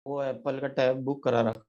वो एप्पल का tab book करा रखा।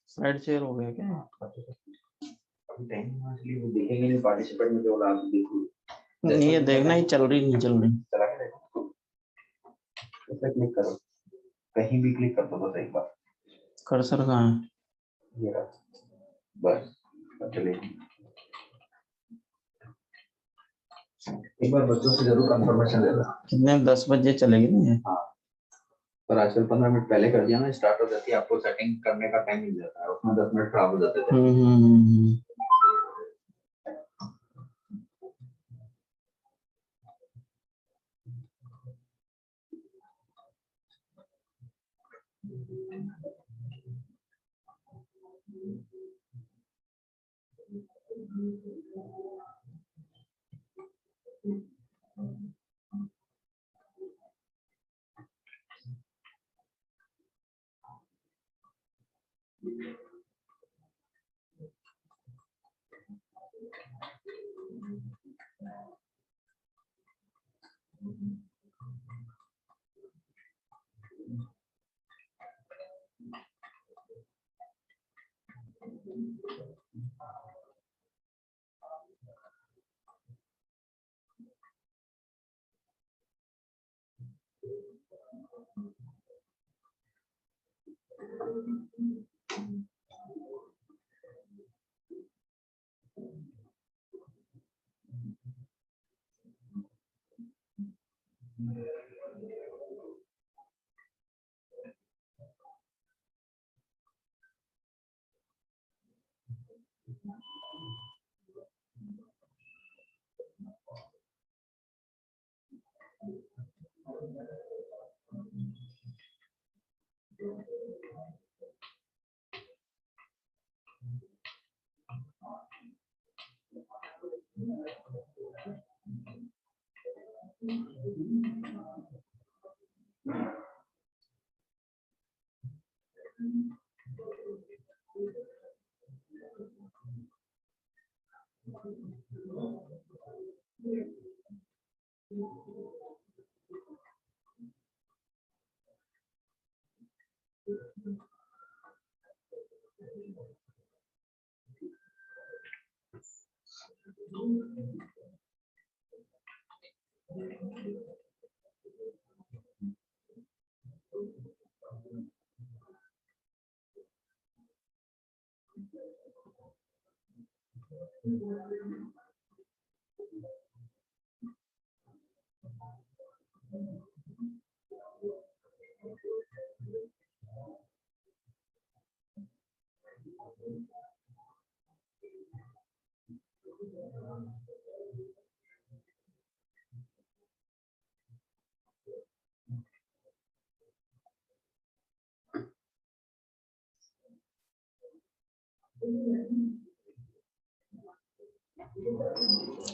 साइड शेयर हो गया क्या? वो देखेंगे नहीं पार्टिसिपेंट में जो आप देखो नहीं, ये देखना ही चल रही नहीं चल रही। चला के देखो, ऐसा क्लिक करो, कहीं भी क्लिक कर दो बस एक बार। कर्सर कहाँ है? ये रहा, बस चलेगी। एक बार बच्चों से जरूर कंफर्मेशन लेना। कितने 10 बजे चलेगी ना ये? हाँ, पर आजकल 15 मिनट पहले कर दिया ना, स्टार्ट हो जाती है, आपको सेटिंग करने का टाइम मिल जाता है, उसमें 10 मिनट खराब हो जाते थे।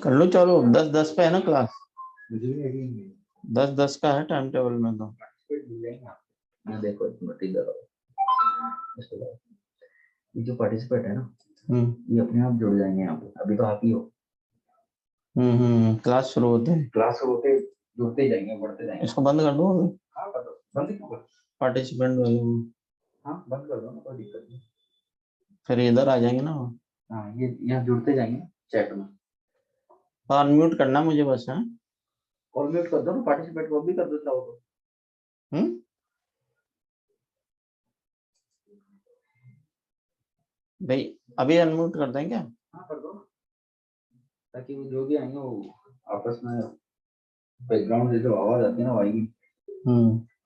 कर लो चालू, 10-10 पे है ना क्लास, मुझे भी आइडिया नहीं है। 10-10 का है टाइम टेबल में तो। पार्टिसिपेट मिल जाएंगे आपको। मैं देखो एक मिनट इधर आओ। इसके बाद ये जो पार्टिसिपेट है ना, ये अपने आप जुड़ जाएंगे यहाँ पे। अभी तो आप ही हो। क्लास शुरू होते हैं, क्लास होते जुड़ते जाएंगे, बढ़ते जाएंगे। इसको बंद कर दो अभी, हाँ कर दो, बंद क्यों कर? पार्टिसिपेंट वाले को। हाँ बंद कर दो ना, कोई दिक्कत नहीं। फिर इधर आ जाएंगे ना। हाँ ये यहाँ जुड़ते जाएंगे चैट में। हाँ अनम्यूट करना मुझे बस है। और म्यूट कर दो ना, पार्टिसिपेट को भी कर दो चाहो तो। हम्म भाई अभी अनम्यूट कर दें क्या? हाँ कर दो, ताकि वो जो भी आएंगे वो आपस में बैकग्राउंड से जो आवाज आती है ना वो आएगी।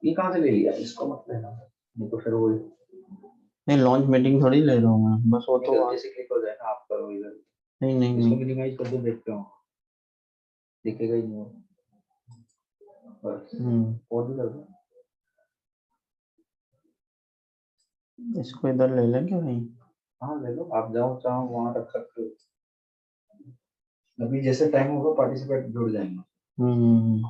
ये कहाँ से ले लिया, इसको मत लेना, नहीं तो फिर वो नहीं लॉन्च मीटिंग थोड़ी ले रहा हूँ मैं, बस वो तो गलती से क्लिक हो जाए ना, आप करो इधर। नहीं नहीं इसको नहीं। मिनिमाइज कर दो, देखते हो दिखेगा ही नहीं वो। बस और भी कर दो। इसको इधर ले लें क्या भाई? हाँ ले लो, आप जाओ चाहो वहां रख सकते हो। अभी जैसे टाइम होगा पार्टिसिपेट जुड़ जाएंगे। हम्म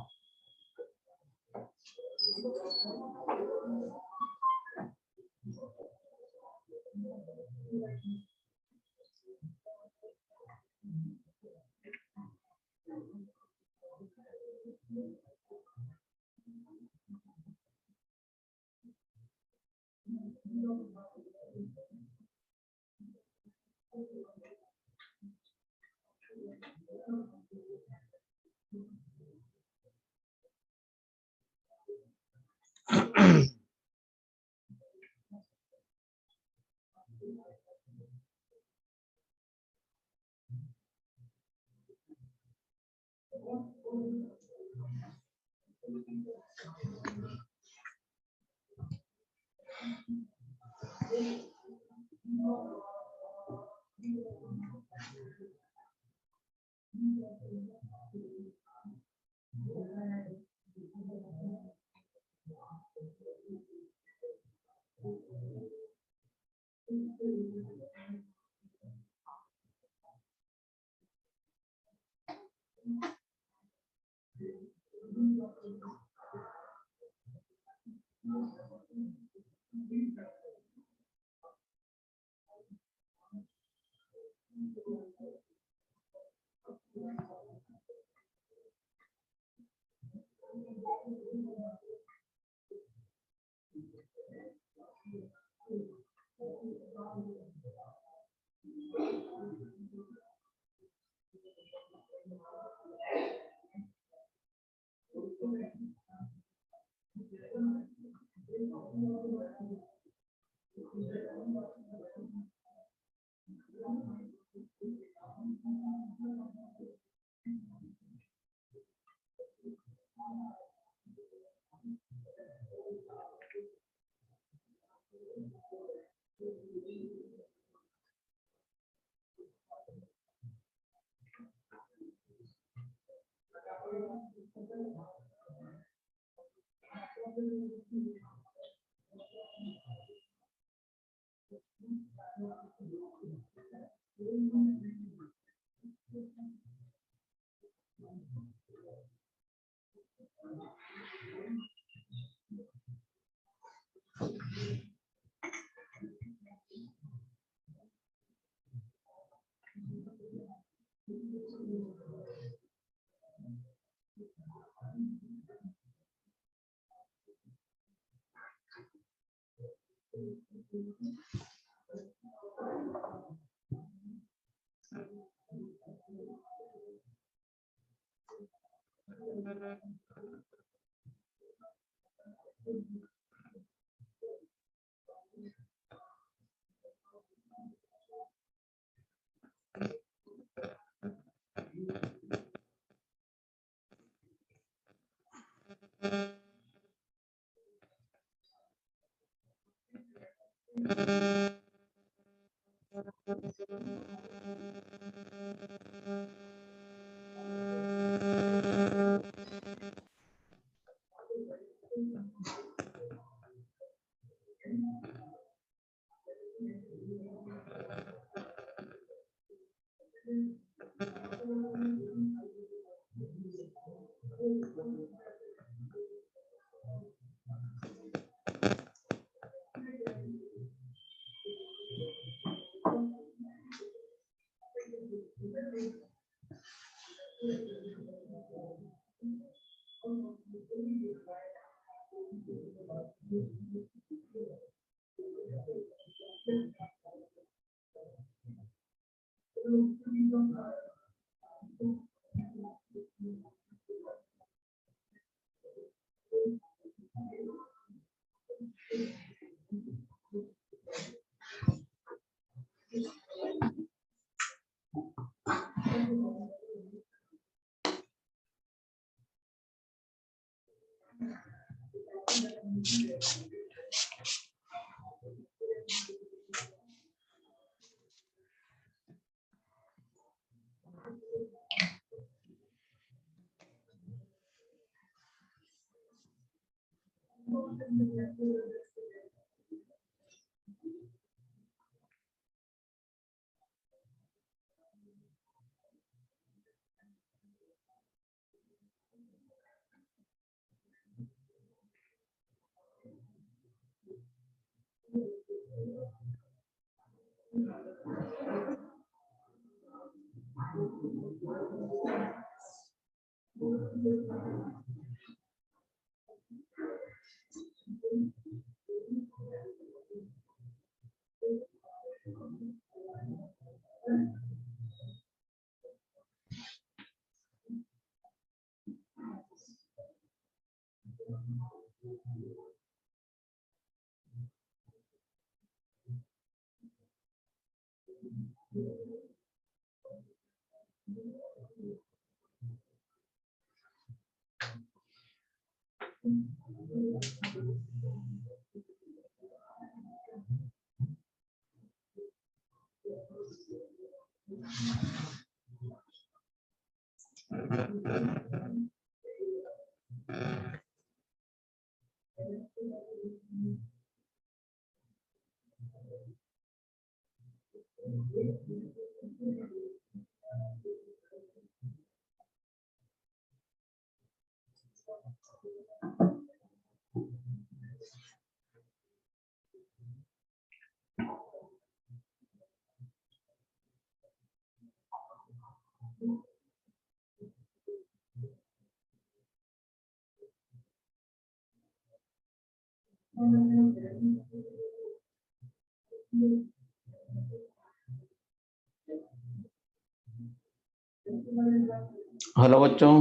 हेलो बच्चों,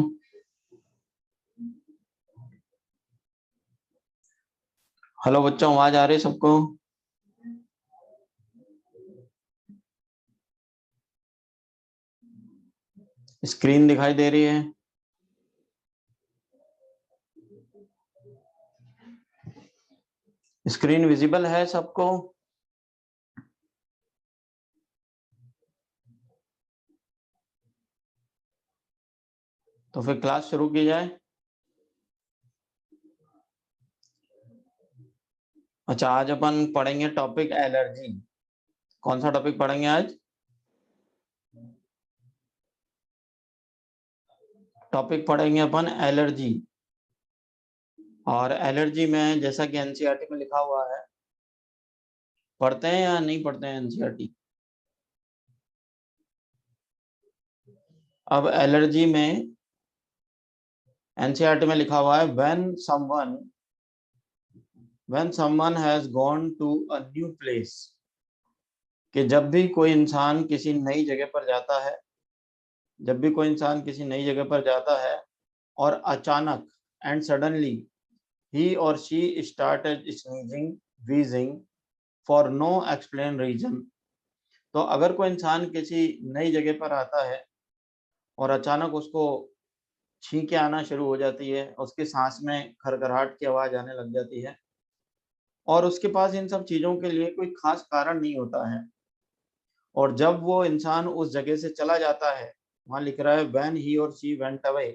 हेलो बच्चों, आवाज आ रही है सबको? स्क्रीन दिखाई दे रही है? स्क्रीन विजिबल है सबको? तो फिर क्लास शुरू की जाए। अच्छा, आज अपन पढ़ेंगे टॉपिक एलर्जी। कौन सा टॉपिक पढ़ेंगे आज? टॉपिक पढ़ेंगे अपन एलर्जी। और एलर्जी में जैसा कि एनसीईआरटी में लिखा हुआ है, पढ़ते हैं या नहीं पढ़ते हैं एनसीईआरटी? अब एलर्जी में एनसीईआरटी में लिखा हुआ है when someone has gone to a new place, कि जब भी कोई इंसान किसी नई जगह पर जाता है, जब भी कोई इंसान किसी नई जगह पर जाता है और अचानक and suddenly he or she started sneezing, wheezing for no explained reason। तो अगर कोई इंसान किसी नई जगह पर आता है और अचानक उसको छींकें आना शुरू हो जाती है, उसके सांस में खरखराहट की आवाज आने लग जाती है और उसके पास इन सब चीजों के लिए कोई खास कारण नहीं होता है, और जब वो इंसान उस जगह से चला जाता है, वहां लिख रहा है when he or she went away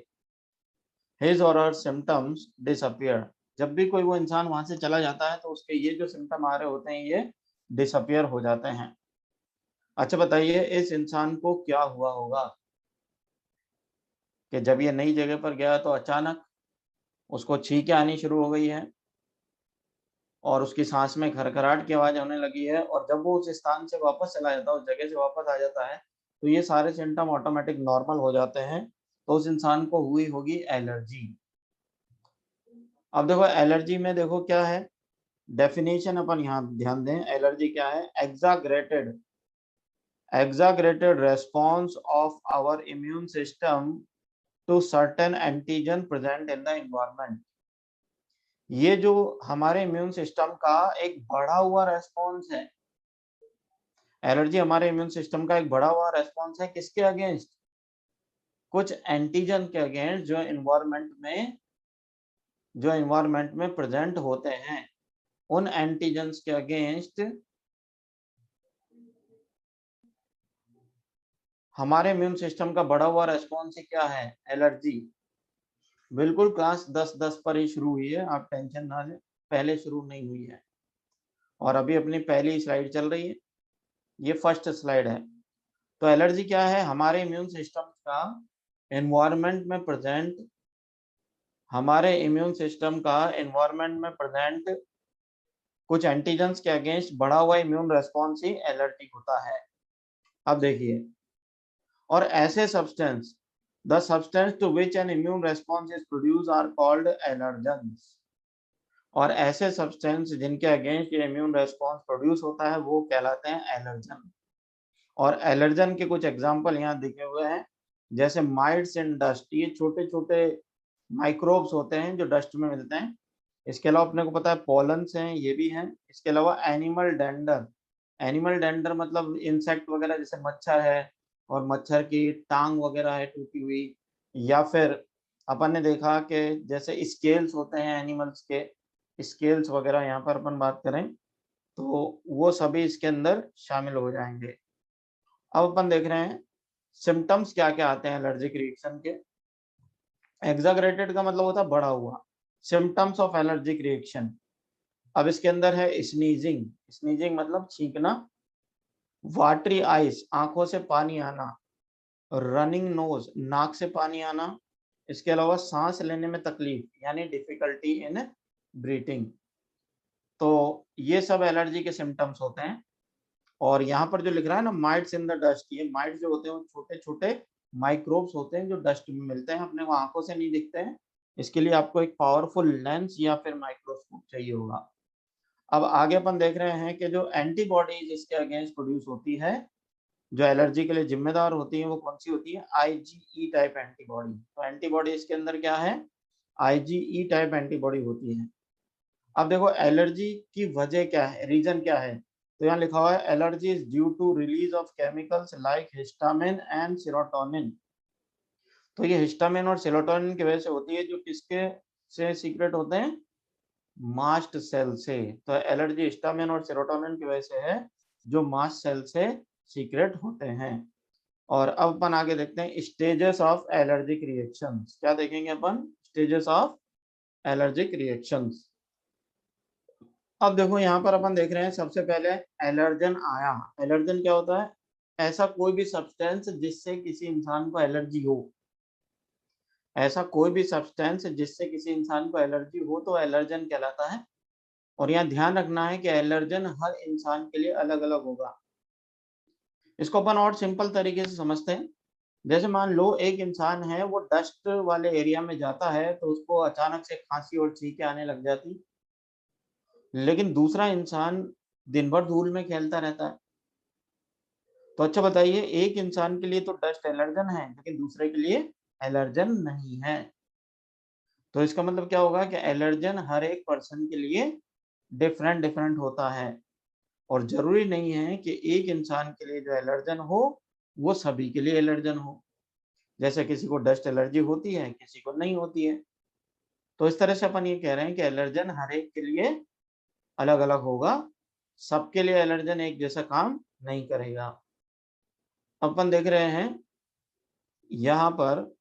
his or her symptoms disappear। जब भी कोई वो इंसान वहां से चला जाता है तो उसके ये जो सिम्टम आ रहे होते हैं ये डिसअपियर हो जाते हैं। अच्छा बताइए, इस इंसान को क्या हुआ होगा कि जब ये नई जगह पर गया तो अचानक उसको छींकें आनी शुरू हो गई है और उसकी सांस में खरखराहट की आवाज होने लगी है, और जब वो उस स्थान से वापस चला जाता है, उस जगह से वापस आ जाता है, तो ये सारे सिम्टम ऑटोमेटिक नॉर्मल हो जाते हैं, तो उस इंसान को हुई होगी एलर्जी। अब देखो एलर्जी में देखो क्या है डेफिनेशन, अपन यहाँ ध्यान दें, एलर्जी क्या है, exaggerated response of our immune system to certain antigen present in the environment। ये जो हमारे इम्यून सिस्टम का एक बढ़ा हुआ रेस्पॉन्स है, एलर्जी हमारे इम्यून सिस्टम का एक बढ़ा हुआ रेस्पॉन्स है किसके अगेंस्ट, कुछ एंटीजन के अगेंस्ट जो इन्वायरमेंट में प्रेजेंट होते हैं। उन एंटीजन्स के अगेंस्ट हमारे इम्यून सिस्टम का बढ़ा हुआ रेस्पॉन्स ही क्या है, एलर्जी। बिल्कुल क्लास 10 पर ही शुरू हुई है, आप टेंशन ना लें, पहले शुरू नहीं हुई है, और अभी अपनी पहली स्लाइड चल रही है, ये फर्स्ट स्लाइड है। तो एलर्जी क्या है, हमारे इम्यून सिस्टम का एनवायरनमेंट में प्रेजेंट कुछ एंटीजेंस के अगेंस्ट बढ़ा हुआ इम्यून रेस्पॉन्स ही एलर्जी होता है। अब देखिए, और ऐसे substance, the substance to which an immune response is produce are called allergens. और ऐसे सब्सटेंस जिनके अगेंस्ट ये इम्यून रेस्पॉन्स प्रोड्यूस होता है वो कहलाते हैं एलर्जन। और एलर्जन के कुछ एग्जांपल यहाँ दिखे हुए हैं, जैसे माइट्स इन डस्ट, ये छोटे छोटे माइक्रोब्स होते हैं जो डस्ट में मिलते हैं। इसके अलावा अपने को पता है पॉलन्स हैं, ये भी हैं। इसके अलावा एनिमल डेंडर मतलब इंसेक्ट वगैरह, जैसे मच्छर है और मच्छर की टांग वगैरह है टूटी हुई, या फिर अपन ने देखा कि जैसे स्केल्स होते हैं एनिमल्स के, स्केल्स वगैरह यहाँ पर अपन बात करें तो वो सभी इसके अंदर शामिल हो जाएंगे। अब अपन देख रहे हैं सिम्टम्स क्या क्या आते हैं एलर्जिक रिएक्शन के। एग्जैगरेटेड का मतलब होता है बढ़ा हुआ, सिम्टम्स ऑफ एलर्जिक रिएक्शन। अब इसके अंदर है स्नीजिंग मतलब छींकना, वाटरी आइज आंखों से पानी आना, रनिंग नोज नाक से पानी आना, इसके अलावा सांस लेने में तकलीफ यानी डिफिकल्टी इन ब्रीथिंग। तो ये सब एलर्जी के सिम्टम्स होते हैं। और यहाँ पर जो लिख रहा है ना माइट्स इन द डस्ट, ये माइट्स जो होते हैं वो छोटे छोटे माइक्रोब्स होते हैं जो डस्ट में मिलते हैं, अपने को आंखों से नहीं दिखते हैं। इसके लिए आपको एक पावरफुल लेंस या फिर माइक्रोस्कोप चाहिए होगा। अब आगे अपन देख रहे हैं कि जो एंटीबॉडीज इसके अगेंस्ट प्रोड्यूस होती है, जो एलर्जी के लिए जिम्मेदार होती है, वो कौन सी होती है, IgE टाइप एंटीबॉडी। तो एंटीबॉडी इसके अंदर क्या है, IgE टाइप एंटीबॉडी होती है। अब देखो एलर्जी की वजह क्या है, रीजन क्या है, तो यहाँ लिखा हुआ है allergy is due to release of chemicals like histamine and serotonin. तो ये हिस्टामिन और सेरोटोनिन की वजह से होती है, जो किसके से सीक्रेट होते हैं, मास्ट सेल से। तो एलर्जी हिस्टामिन और सेरोटोनिन की वजह से है, जो मास्ट सेल से सीक्रेट होते हैं। और अब अपन आगे देखते हैं स्टेजेस ऑफ एलर्जिक रिएक्शंस। क्या देखेंगे अपन, स्टेजेस ऑफ एलर्जिक रिएक्शंस। अब देखो यहाँ पर अपन देख रहे हैं सबसे पहले एलर्जन आया। एलर्जन क्या होता है, ऐसा कोई भी सब्सटेंस जिससे किसी इंसान को एलर्जी हो, ऐसा कोई भी सब्सटेंस जिससे किसी इंसान को एलर्जी हो तो एलर्जन कहलाता है। और यहाँ ध्यान रखना है कि एलर्जन हर इंसान के लिए अलग अलग होगा। इसको अपन और सिंपल तरीके से समझते हैं, जैसे मान लो एक इंसान है, वो डस्ट वाले एरिया में जाता है तो उसको अचानक से खांसी और छींके आने लग जाती, लेकिन दूसरा इंसान दिन भर धूल में खेलता रहता है। तो अच्छा बताइए, एक इंसान के लिए तो डस्ट एलर्जन है लेकिन दूसरे के लिए एलर्जन नहीं है। तो इसका मतलब क्या होगा कि एलर्जन हर एक पर्सन के लिए डिफरेंट होता है, और जरूरी नहीं है कि एक इंसान के लिए जो एलर्जन हो वो सभी के लिए एलर्जन हो। जैसे किसी को डस्ट एलर्जी होती है, किसी को नहीं होती है। तो इस तरह से अपन ये कह रहे हैं कि एलर्जन हर एक के लिए अलग अलग होगा, सबके लिए एलर्जन एक जैसा काम नहीं करेगा। अपन देख रहे हैं यहाँ पर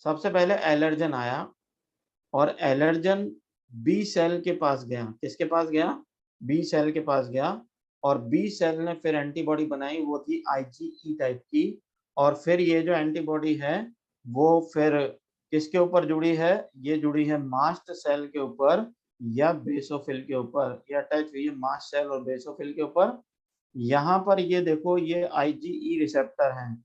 सबसे पहले एलर्जन आया, और एलर्जन बी सेल के पास गया। किसके पास गया, बी सेल के पास गया, और बी सेल ने फिर एंटीबॉडी बनाई, वो थी IgE टाइप की। और फिर ये जो एंटीबॉडी है वो फिर किसके ऊपर जुड़ी है, ये जुड़ी है मास्ट सेल के ऊपर या बेसोफिल के ऊपर, ये अटैच हुई है मास्ट सेल और बेसोफिल के ऊपर। यहाँ पर ये देखो, ये IgE रिसेप्टर हैं,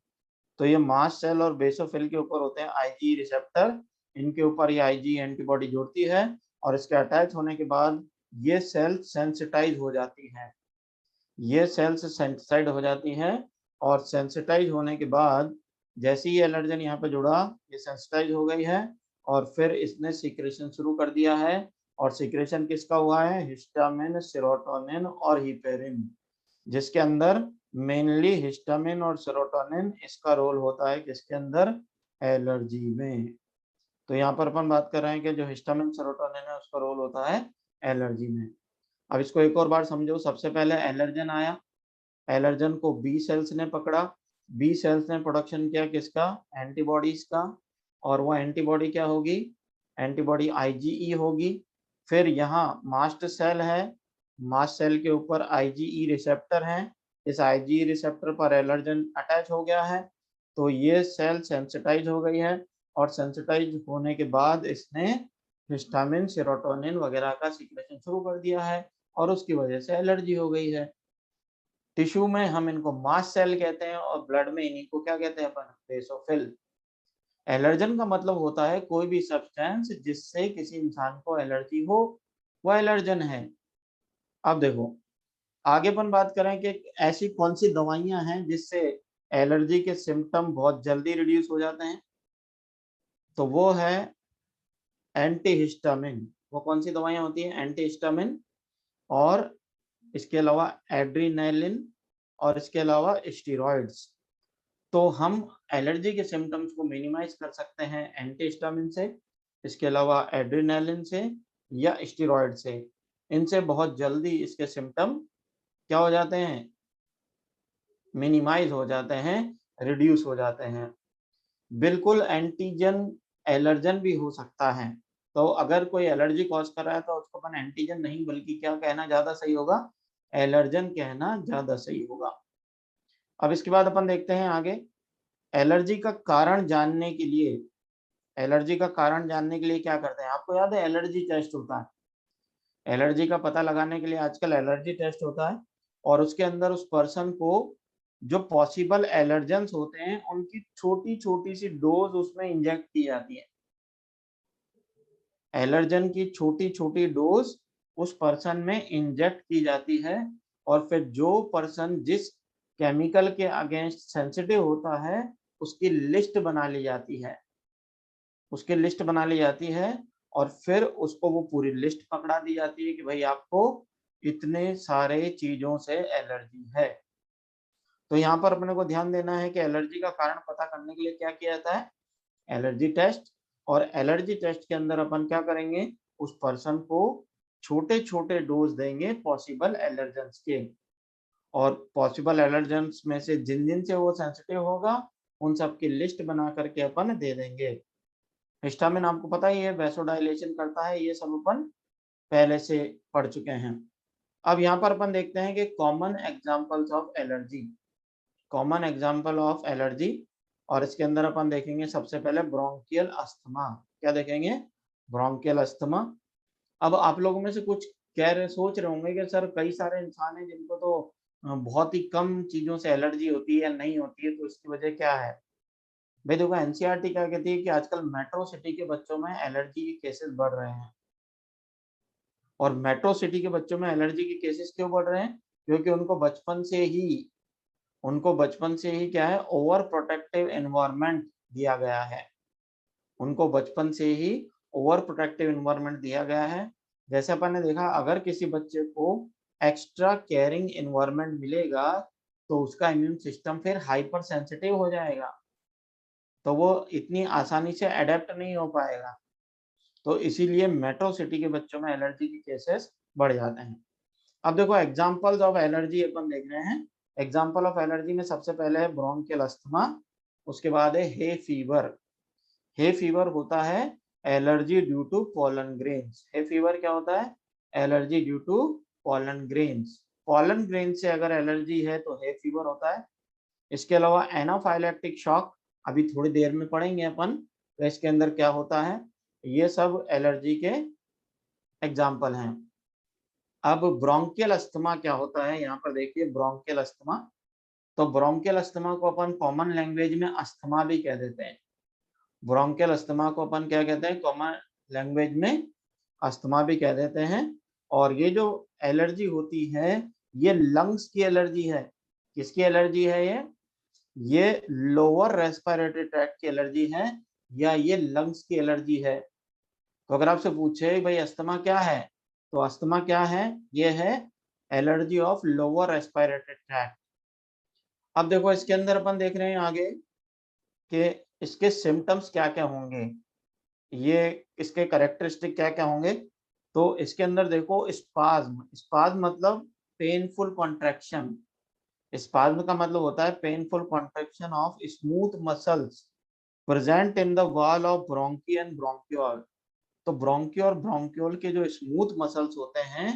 तो ये मास्ट सेल और बेसोफिल के ऊपर होते हैं आईजी रिसेप्टर, इनके ऊपर ये आईजी एंटीबॉडी जुड़ती है और इसके अटैच होने के बाद ये सेल सेंसिटाइज हो जाती है, ये सेल्स सेंसिटाइज हो जाती है और सेंसिटाइज होने के बाद जैसे ही एलर्जन यहाँ पे जुड़ा, ये सेंसिटाइज हो गई है और फिर इसने सीक्रेशन शुरू कर दिया है। और सीक्रेशन किसका हुआ है? हिस्टामिन, सेरोटोनिन और हिपेरिन, जिसके अंदर मेनली हिस्टामिन और सेरोटोनिन इसका रोल होता है किसके अंदर? एलर्जी में। तो यहाँ पर अपन बात कर रहे हैं कि जो हिस्टामिन सेरोटोनिन है उसका रोल होता है एलर्जी में। अब इसको एक और बार समझो। सबसे पहले एलर्जन आया, एलर्जन को बी सेल्स ने पकड़ा, बी सेल्स ने प्रोडक्शन किया किसका? एंटीबॉडीज का, और वो एंटीबॉडी क्या होगी? एंटीबॉडी आईजीई होगी। फिर यहाँ मास्ट सेल है, मास्ट सेल के ऊपर आईजीई रिसेप्टर है, इस आईजीई रिसेप्टर पर एलर्जन अटैच हो गया है, तो ये सेल सेंसिटाइज हो गई है और सेंसिटाइज होने के बाद इसने हिस्टामिन, सेरोटोनिन वगैरह का सीक्रेशन शुरू कर दिया है और उसकी वजह से एलर्जी हो गई है। टिश्यू में हम इनको मास्ट सेल कहते हैं और ब्लड में इन्हीं को क्या कहते हैं अपन? बेसोफिल। एलर्जन का मतलब होता है कोई भी सब्सटेंस जिससे किसी इंसान को एलर्जी हो, वो एलर्जन है। अब देखो आगे अपन बात करें कि ऐसी कौन सी दवाइयां हैं जिससे एलर्जी के सिम्टम बहुत जल्दी रिड्यूस हो जाते हैं, तो वो है एंटीहिस्टामिन। वो कौन सी दवाइयां होती हैं? एंटीहिस्टामिन, और इसके अलावा एड्रीनालिन, और इसके अलावा स्टेरॉइड्स। तो हम एलर्जी के सिम्टम्स को मिनिमाइज कर सकते हैं एंटीहिस्टामिन से, इसके अलावा एड्रीनालिन से या स्टेरॉइड से। इनसे बहुत जल्दी इसके सिम्टम क्या हो जाते हैं? मिनिमाइज हो जाते हैं, रिड्यूस हो जाते हैं। बिल्कुल एंटीजन एलर्जन भी हो सकता है, तो अगर कोई एलर्जी कॉज कर रहा है तो उसको अपन एंटीजन नहीं बल्कि क्या कहना ज्यादा सही होगा? एलर्जन कहना ज्यादा सही होगा। अब इसके बाद अपन देखते हैं आगे, एलर्जी का कारण जानने के लिए, एलर्जी का कारण जानने के लिए क्या करते हैं? आपको याद है एलर्जी टेस्ट होता है, एलर्जी का पता लगाने के लिए आजकल एलर्जी टेस्ट होता है और उसके अंदर उस पर्सन को जो पॉसिबल एलर्जेंस होते हैं उनकी छोटी छोटी सी डोज उसमें इंजेक्ट की जाती है। एलर्जन की छोटी छोटी डोज उस पर्सन में इंजेक्ट की जाती है और फिर जो पर्सन जिस केमिकल के अगेंस्ट सेंसिटिव होता है उसकी लिस्ट बना ली जाती है, उसकी लिस्ट बना ली जाती है और फिर उसको वो पूरी लिस्ट पकड़ा दी जाती है कि भाई आपको इतने सारे चीजों से एलर्जी है। तो यहाँ पर अपने को ध्यान देना है कि एलर्जी का कारण पता करने के लिए क्या किया जाता है? Allergy test. और एलर्जी टेस्ट के अंदर अपन क्या करेंगे? उस पर्सन को छोटे छोटे डोज देंगे पॉसिबल एलर्जेंस के, और पॉसिबल एलर्जेंस में से जिन जिन से वो सेंसिटिव होगा उन सब की लिस्ट बना करके अपन दे देंगे। हिस्टामिन आपको पता ही है वैसोडाइलेशन करता है, ये सब अपन पहले से पढ़ चुके हैं। अब यहाँ पर अपन देखते हैं कि common examples of allergy, common example of allergy, और इसके अंदर अपन देखेंगे सबसे पहले ब्रोंकियल अस्थमा। क्या देखेंगे? Bronchial asthma. अब आप लोगों में से कुछ कह रहे सोच रहे होंगे कि सर कई सारे इंसान हैं जिनको तो बहुत ही कम चीजों से एलर्जी होती है या नहीं होती है, तो इसकी वजह क्या है? भाई देखो एनसीईआरटी क्या कहती है कि आजकल मेट्रो सिटी के बच्चों में एलर्जी के केसेस बढ़ रहे हैं। और मेट्रो सिटी के बच्चों में एलर्जी के केसेस क्यों बढ़ रहे हैं? क्योंकि उनको बचपन से ही क्या है? ओवर प्रोटेक्टिव एनवायरनमेंट दिया गया है, उनको बचपन से ही ओवर प्रोटेक्टिव एनवायरनमेंट दिया गया है। जैसे अपन ने देखा अगर किसी बच्चे को एक्स्ट्रा केयरिंग एनवायरनमेंट मिलेगा तो उसका इम्यून सिस्टम फिर हाइपर सेंसिटिव हो जाएगा, तो वो इतनी आसानी से अडेप्ट नहीं हो पाएगा। तो इसीलिए मेट्रो सिटी के बच्चों में एलर्जी के केसेस बढ़ जाते हैं। अब देखो एग्जांपल्स ऑफ एलर्जी अपन देख रहे हैं। एग्जांपल ऑफ एलर्जी में सबसे पहले है ब्रोंकियल अस्थमा, उसके बाद है हे फीवर। हे फीवर होता है allergy due to pollen grains. Hay fever क्या होता है? Allergy due to pollen grains. Pollen grain से अगर एलर्जी है तो हे फीवर होता है। इसके अलावा एनाफाइलैक्टिक शॉक अभी थोड़ी देर में पढ़ेंगे अपन, तो इसके अंदर क्या होता है, ये सब एलर्जी के एग्जाम्पल हैं। अब ब्रोंकियल अस्थमा क्या होता है? यहाँ पर देखिए ब्रोंकियल अस्थमा, तो ब्रोंकियल अस्थमा को अपन कॉमन लैंग्वेज में अस्थमा भी कह देते हैं। ब्रोंकियल अस्थमा को अपन क्या कहते हैं, कॉमन लैंग्वेज में अस्थमा भी कह देते हैं। और ये जो एलर्जी होती है ये लंग्स की एलर्जी है। किसकी एलर्जी है ये लोअर रेस्पिरेटरी ट्रैक्ट की एलर्जी है या ये लंग्स की एलर्जी है। तो अगर आपसे पूछे भाई अस्थमा क्या है, तो अस्थमा क्या है, ये है allergy of lower respiratory tract. अब देखो इसके अंदर अपन देख रहे हैं आगे कि इसके सिम्टम्स क्या क्या होंगे, ये इसके कैरेक्टरिस्टिक क्या क्या होंगे। तो इसके अंदर देखो स्पाज्म, स्पाज्म मतलब पेनफुल कॉन्ट्रैक्शन। स्पाज्म का मतलब होता है painful contraction of smooth muscles present in the wall of bronchi and bronchiole. तो ब्रोंकी और ब्रोंक्यूल के जो स्मूथ मसल्स होते हैं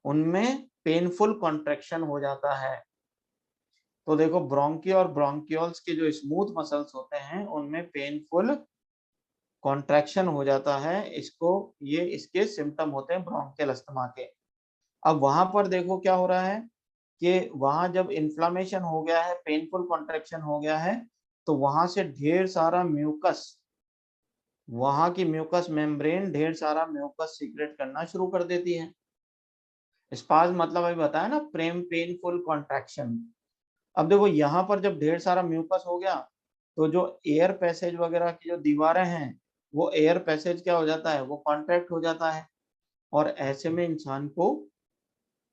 उनमें पेनफुल कॉन्ट्रैक्शन हो जाता है। तो देखो ब्रोंकी और ब्रोंक्यूल्स के जो स्मूथ मसल्स होते हैं उनमें पेनफुल कॉन्ट्रैक्शन हो जाता है, इसको ये इसके सिम्टम होते हैं ब्रोंकियल अस्थमा के। अब वहां पर देखो क्या हो रहा है कि वहां जब इन्फ्लामेशन हो गया है, पेनफुल कॉन्ट्रैक्शन हो गया है, तो वहां से ढेर सारा म्यूकस, वहां की म्यूकस मेम्ब्रेन ढेर सारा म्यूकस सीक्रेट करना शुरू कर देती है। स्पाज्म मतलब अभी बताया ना, पेनफुल कॉन्ट्रैक्शन। अब देखो यहाँ पर जब ढेर सारा म्यूकस हो गया तो जो एयर पैसेज वगैरह की जो दीवारें हैं वो एयर पैसेज क्या हो जाता है, वो कॉन्ट्रैक्ट हो जाता है। और ऐसे में इंसान को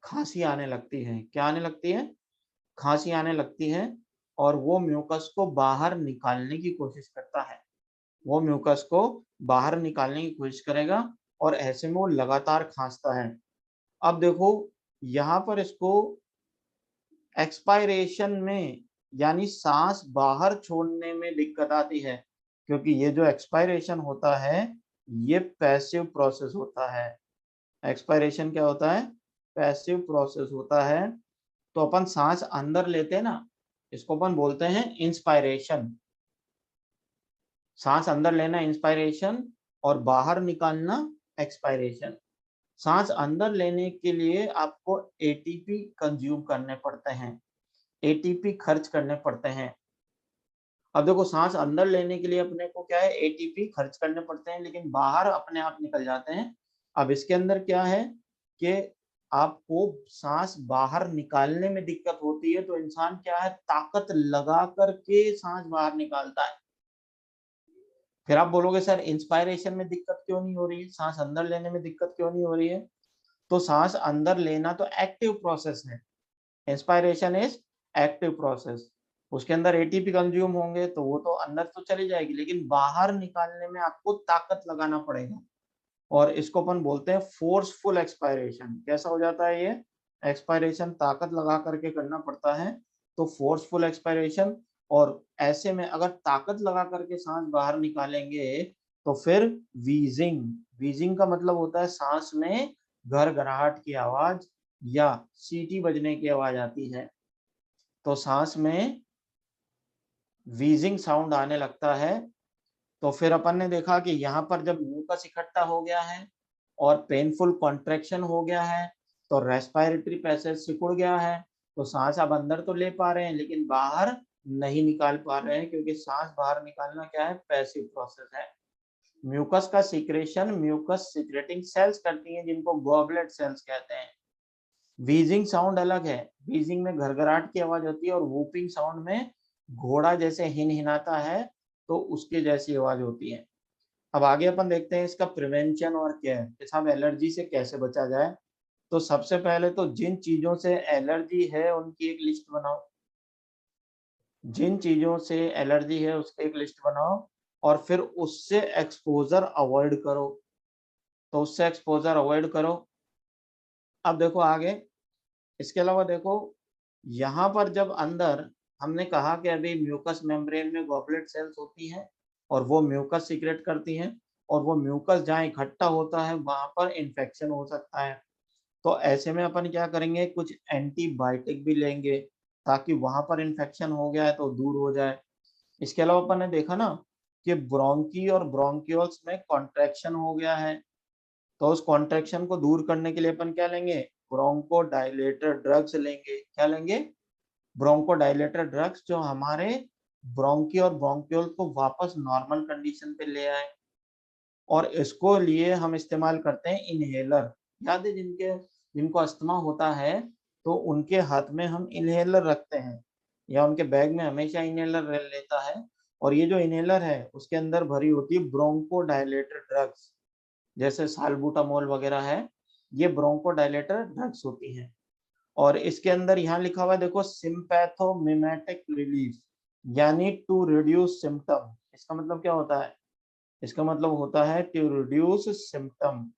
खांसी आने लगती है। क्या आने लगती है, खांसी आने लगती है। और वो म्यूकस को बाहर निकालने की कोशिश करता है, वो म्यूकस को बाहर निकालने की कोशिश करेगा और ऐसे में वो लगातार खांसता है। अब देखो यहाँ पर इसको एक्सपायरेशन में यानी सांस बाहर छोड़ने में दिक्कत आती है, क्योंकि ये जो एक्सपायरेशन होता है ये पैसिव प्रोसेस होता है। एक्सपायरेशन क्या होता है, पैसिव प्रोसेस होता है। तो अपन सांस अंदर लेते हैं ना, इसको अपन बोलते हैं इंस्पायरेशन। सांस अंदर लेना इंस्पायरेशन और बाहर निकालना एक्सपायरेशन। सांस अंदर लेने के लिए आपको एटीपी कंज्यूम करने पड़ते हैं, एटीपी खर्च करने पड़ते हैं। अब देखो सांस अंदर लेने के लिए अपने को क्या है, एटीपी खर्च करने पड़ते हैं, लेकिन बाहर अपने आप निकल जाते हैं। अब इसके अंदर क्या है कि आपको सांस बाहर निकालने में दिक्कत होती है, तो इंसान क्या है, ताकत लगा करके सांस बाहर निकालता है। फिर आप बोलोगे सर इंस्पायरेशन में दिक्कत क्यों नहीं हो रही है, सांस अंदर लेने में दिक्कत क्यों नहीं हो रही है। तो सांस अंदर लेना तो एक्टिव प्रोसेस है, इंस्पायरेशन इज एक्टिव प्रोसेस। उसके अंदर एटीपी कंज्यूम होंगे तो वो तो अंदर तो चली जाएगी, लेकिन बाहर निकालने में आपको ताकत लगाना पड़ेगा। और इसको अपन बोलते हैं फोर्सफुल एक्सपायरेशन। कैसा हो जाता है ये एक्सपायरेशन, ताकत लगा करके करना पड़ता है, तो फोर्सफुल एक्सपायरेशन। और ऐसे में अगर ताकत लगा करके सांस बाहर निकालेंगे तो फिर वीजिंग, वीजिंग का मतलब होता है सांस में घरघराहट की आवाज या सीटी बजने की आवाज आती है। तो सांस में वीजिंग साउंड आने लगता है। तो फिर अपन ने देखा कि यहाँ पर जब म्यूकस इकट्ठा हो गया है और पेनफुल कॉन्ट्रैक्शन हो गया है तो रेस्पिरेटरी पैसेज सिकुड़ गया है। तो सांस आप अंदर तो ले पा रहे हैं लेकिन बाहर नहीं निकाल पा रहे हैं, क्योंकि सांस बाहर निकालना क्या है, पैसिव प्रोसेस है। म्यूकस का सीक्रेशन म्यूकस सीक्रेटिंग सेल्स करती हैं जिनको गॉबलेट सेल्स कहते हैं। वीजिंग साउंड अलग है, वीजिंग में घरघराहट की आवाज होती है और वूपिंग साउंड में घोड़ा जैसे हिनहिनाता है तो उसके जैसी आवाज होती है। अब आगे अपन देखते हैं इसका प्रिवेंशन और क्या है कि साहब एलर्जी से कैसे बचा जाए। तो सबसे पहले तो जिन चीजों से एलर्जी है उनकी एक लिस्ट बनाओ, जिन चीजों से एलर्जी है उसकी एक लिस्ट बनाओ और फिर उससे एक्सपोजर अवॉइड करो, तो उससे एक्सपोजर अवॉइड करो। अब देखो आगे, इसके अलावा देखो यहाँ पर जब अंदर हमने कहा कि अभी म्यूकस मेम्ब्रेन में गॉबलेट सेल्स होती हैं और वो म्यूकस सीक्रेट करती हैं, और वो म्यूकस जहाँ इकट्ठा होता है वहां पर इन्फेक्शन हो सकता है। तो ऐसे में अपन क्या करेंगे, कुछ एंटीबायोटिक भी लेंगे ताकि वहां पर इन्फेक्शन हो गया है तो दूर हो जाए। इसके अलावा अपन ने देखा ना कि ब्रोंकी और ब्रोंक्यूल्स में कॉन्ट्रैक्शन हो गया है, तो उस कॉन्ट्रैक्शन को दूर करने के लिए अपन क्या लेंगे, ब्रोंको डायलेटर ड्रग्स लेंगे। क्या लेंगे, ब्रोंकोडायलेटर ड्रग्स जो हमारे ब्रोंकी और ब्रोंक्यूल को वापस नॉर्मल कंडीशन पे ले आए, और इसको लिए हम इस्तेमाल करते हैं इनहेलर। याद है जिनको अस्थमा होता है तो उनके हाथ में हम इनहेलर रखते हैं, या उनके बैग में हमेशा इनहेलर लेता है, और ये जो इनहेलर है उसके अंदर भरी होती है ब्रोंकोडायलेटर ड्रग्स, जैसे साल्बुटामोल वगैरह है, ये ब्रोंकोडायलेटर ड्रग्स होती हैं। और इसके अंदर यहाँ लिखा हुआ है देखो, सिम्पैथोमिमेटिक रिलीफ, यानी टू रिड्यूस सिम्टम। इसका मतलब क्या होता है? इसका मतलब होता है टू रिड्यूस सिम्टम।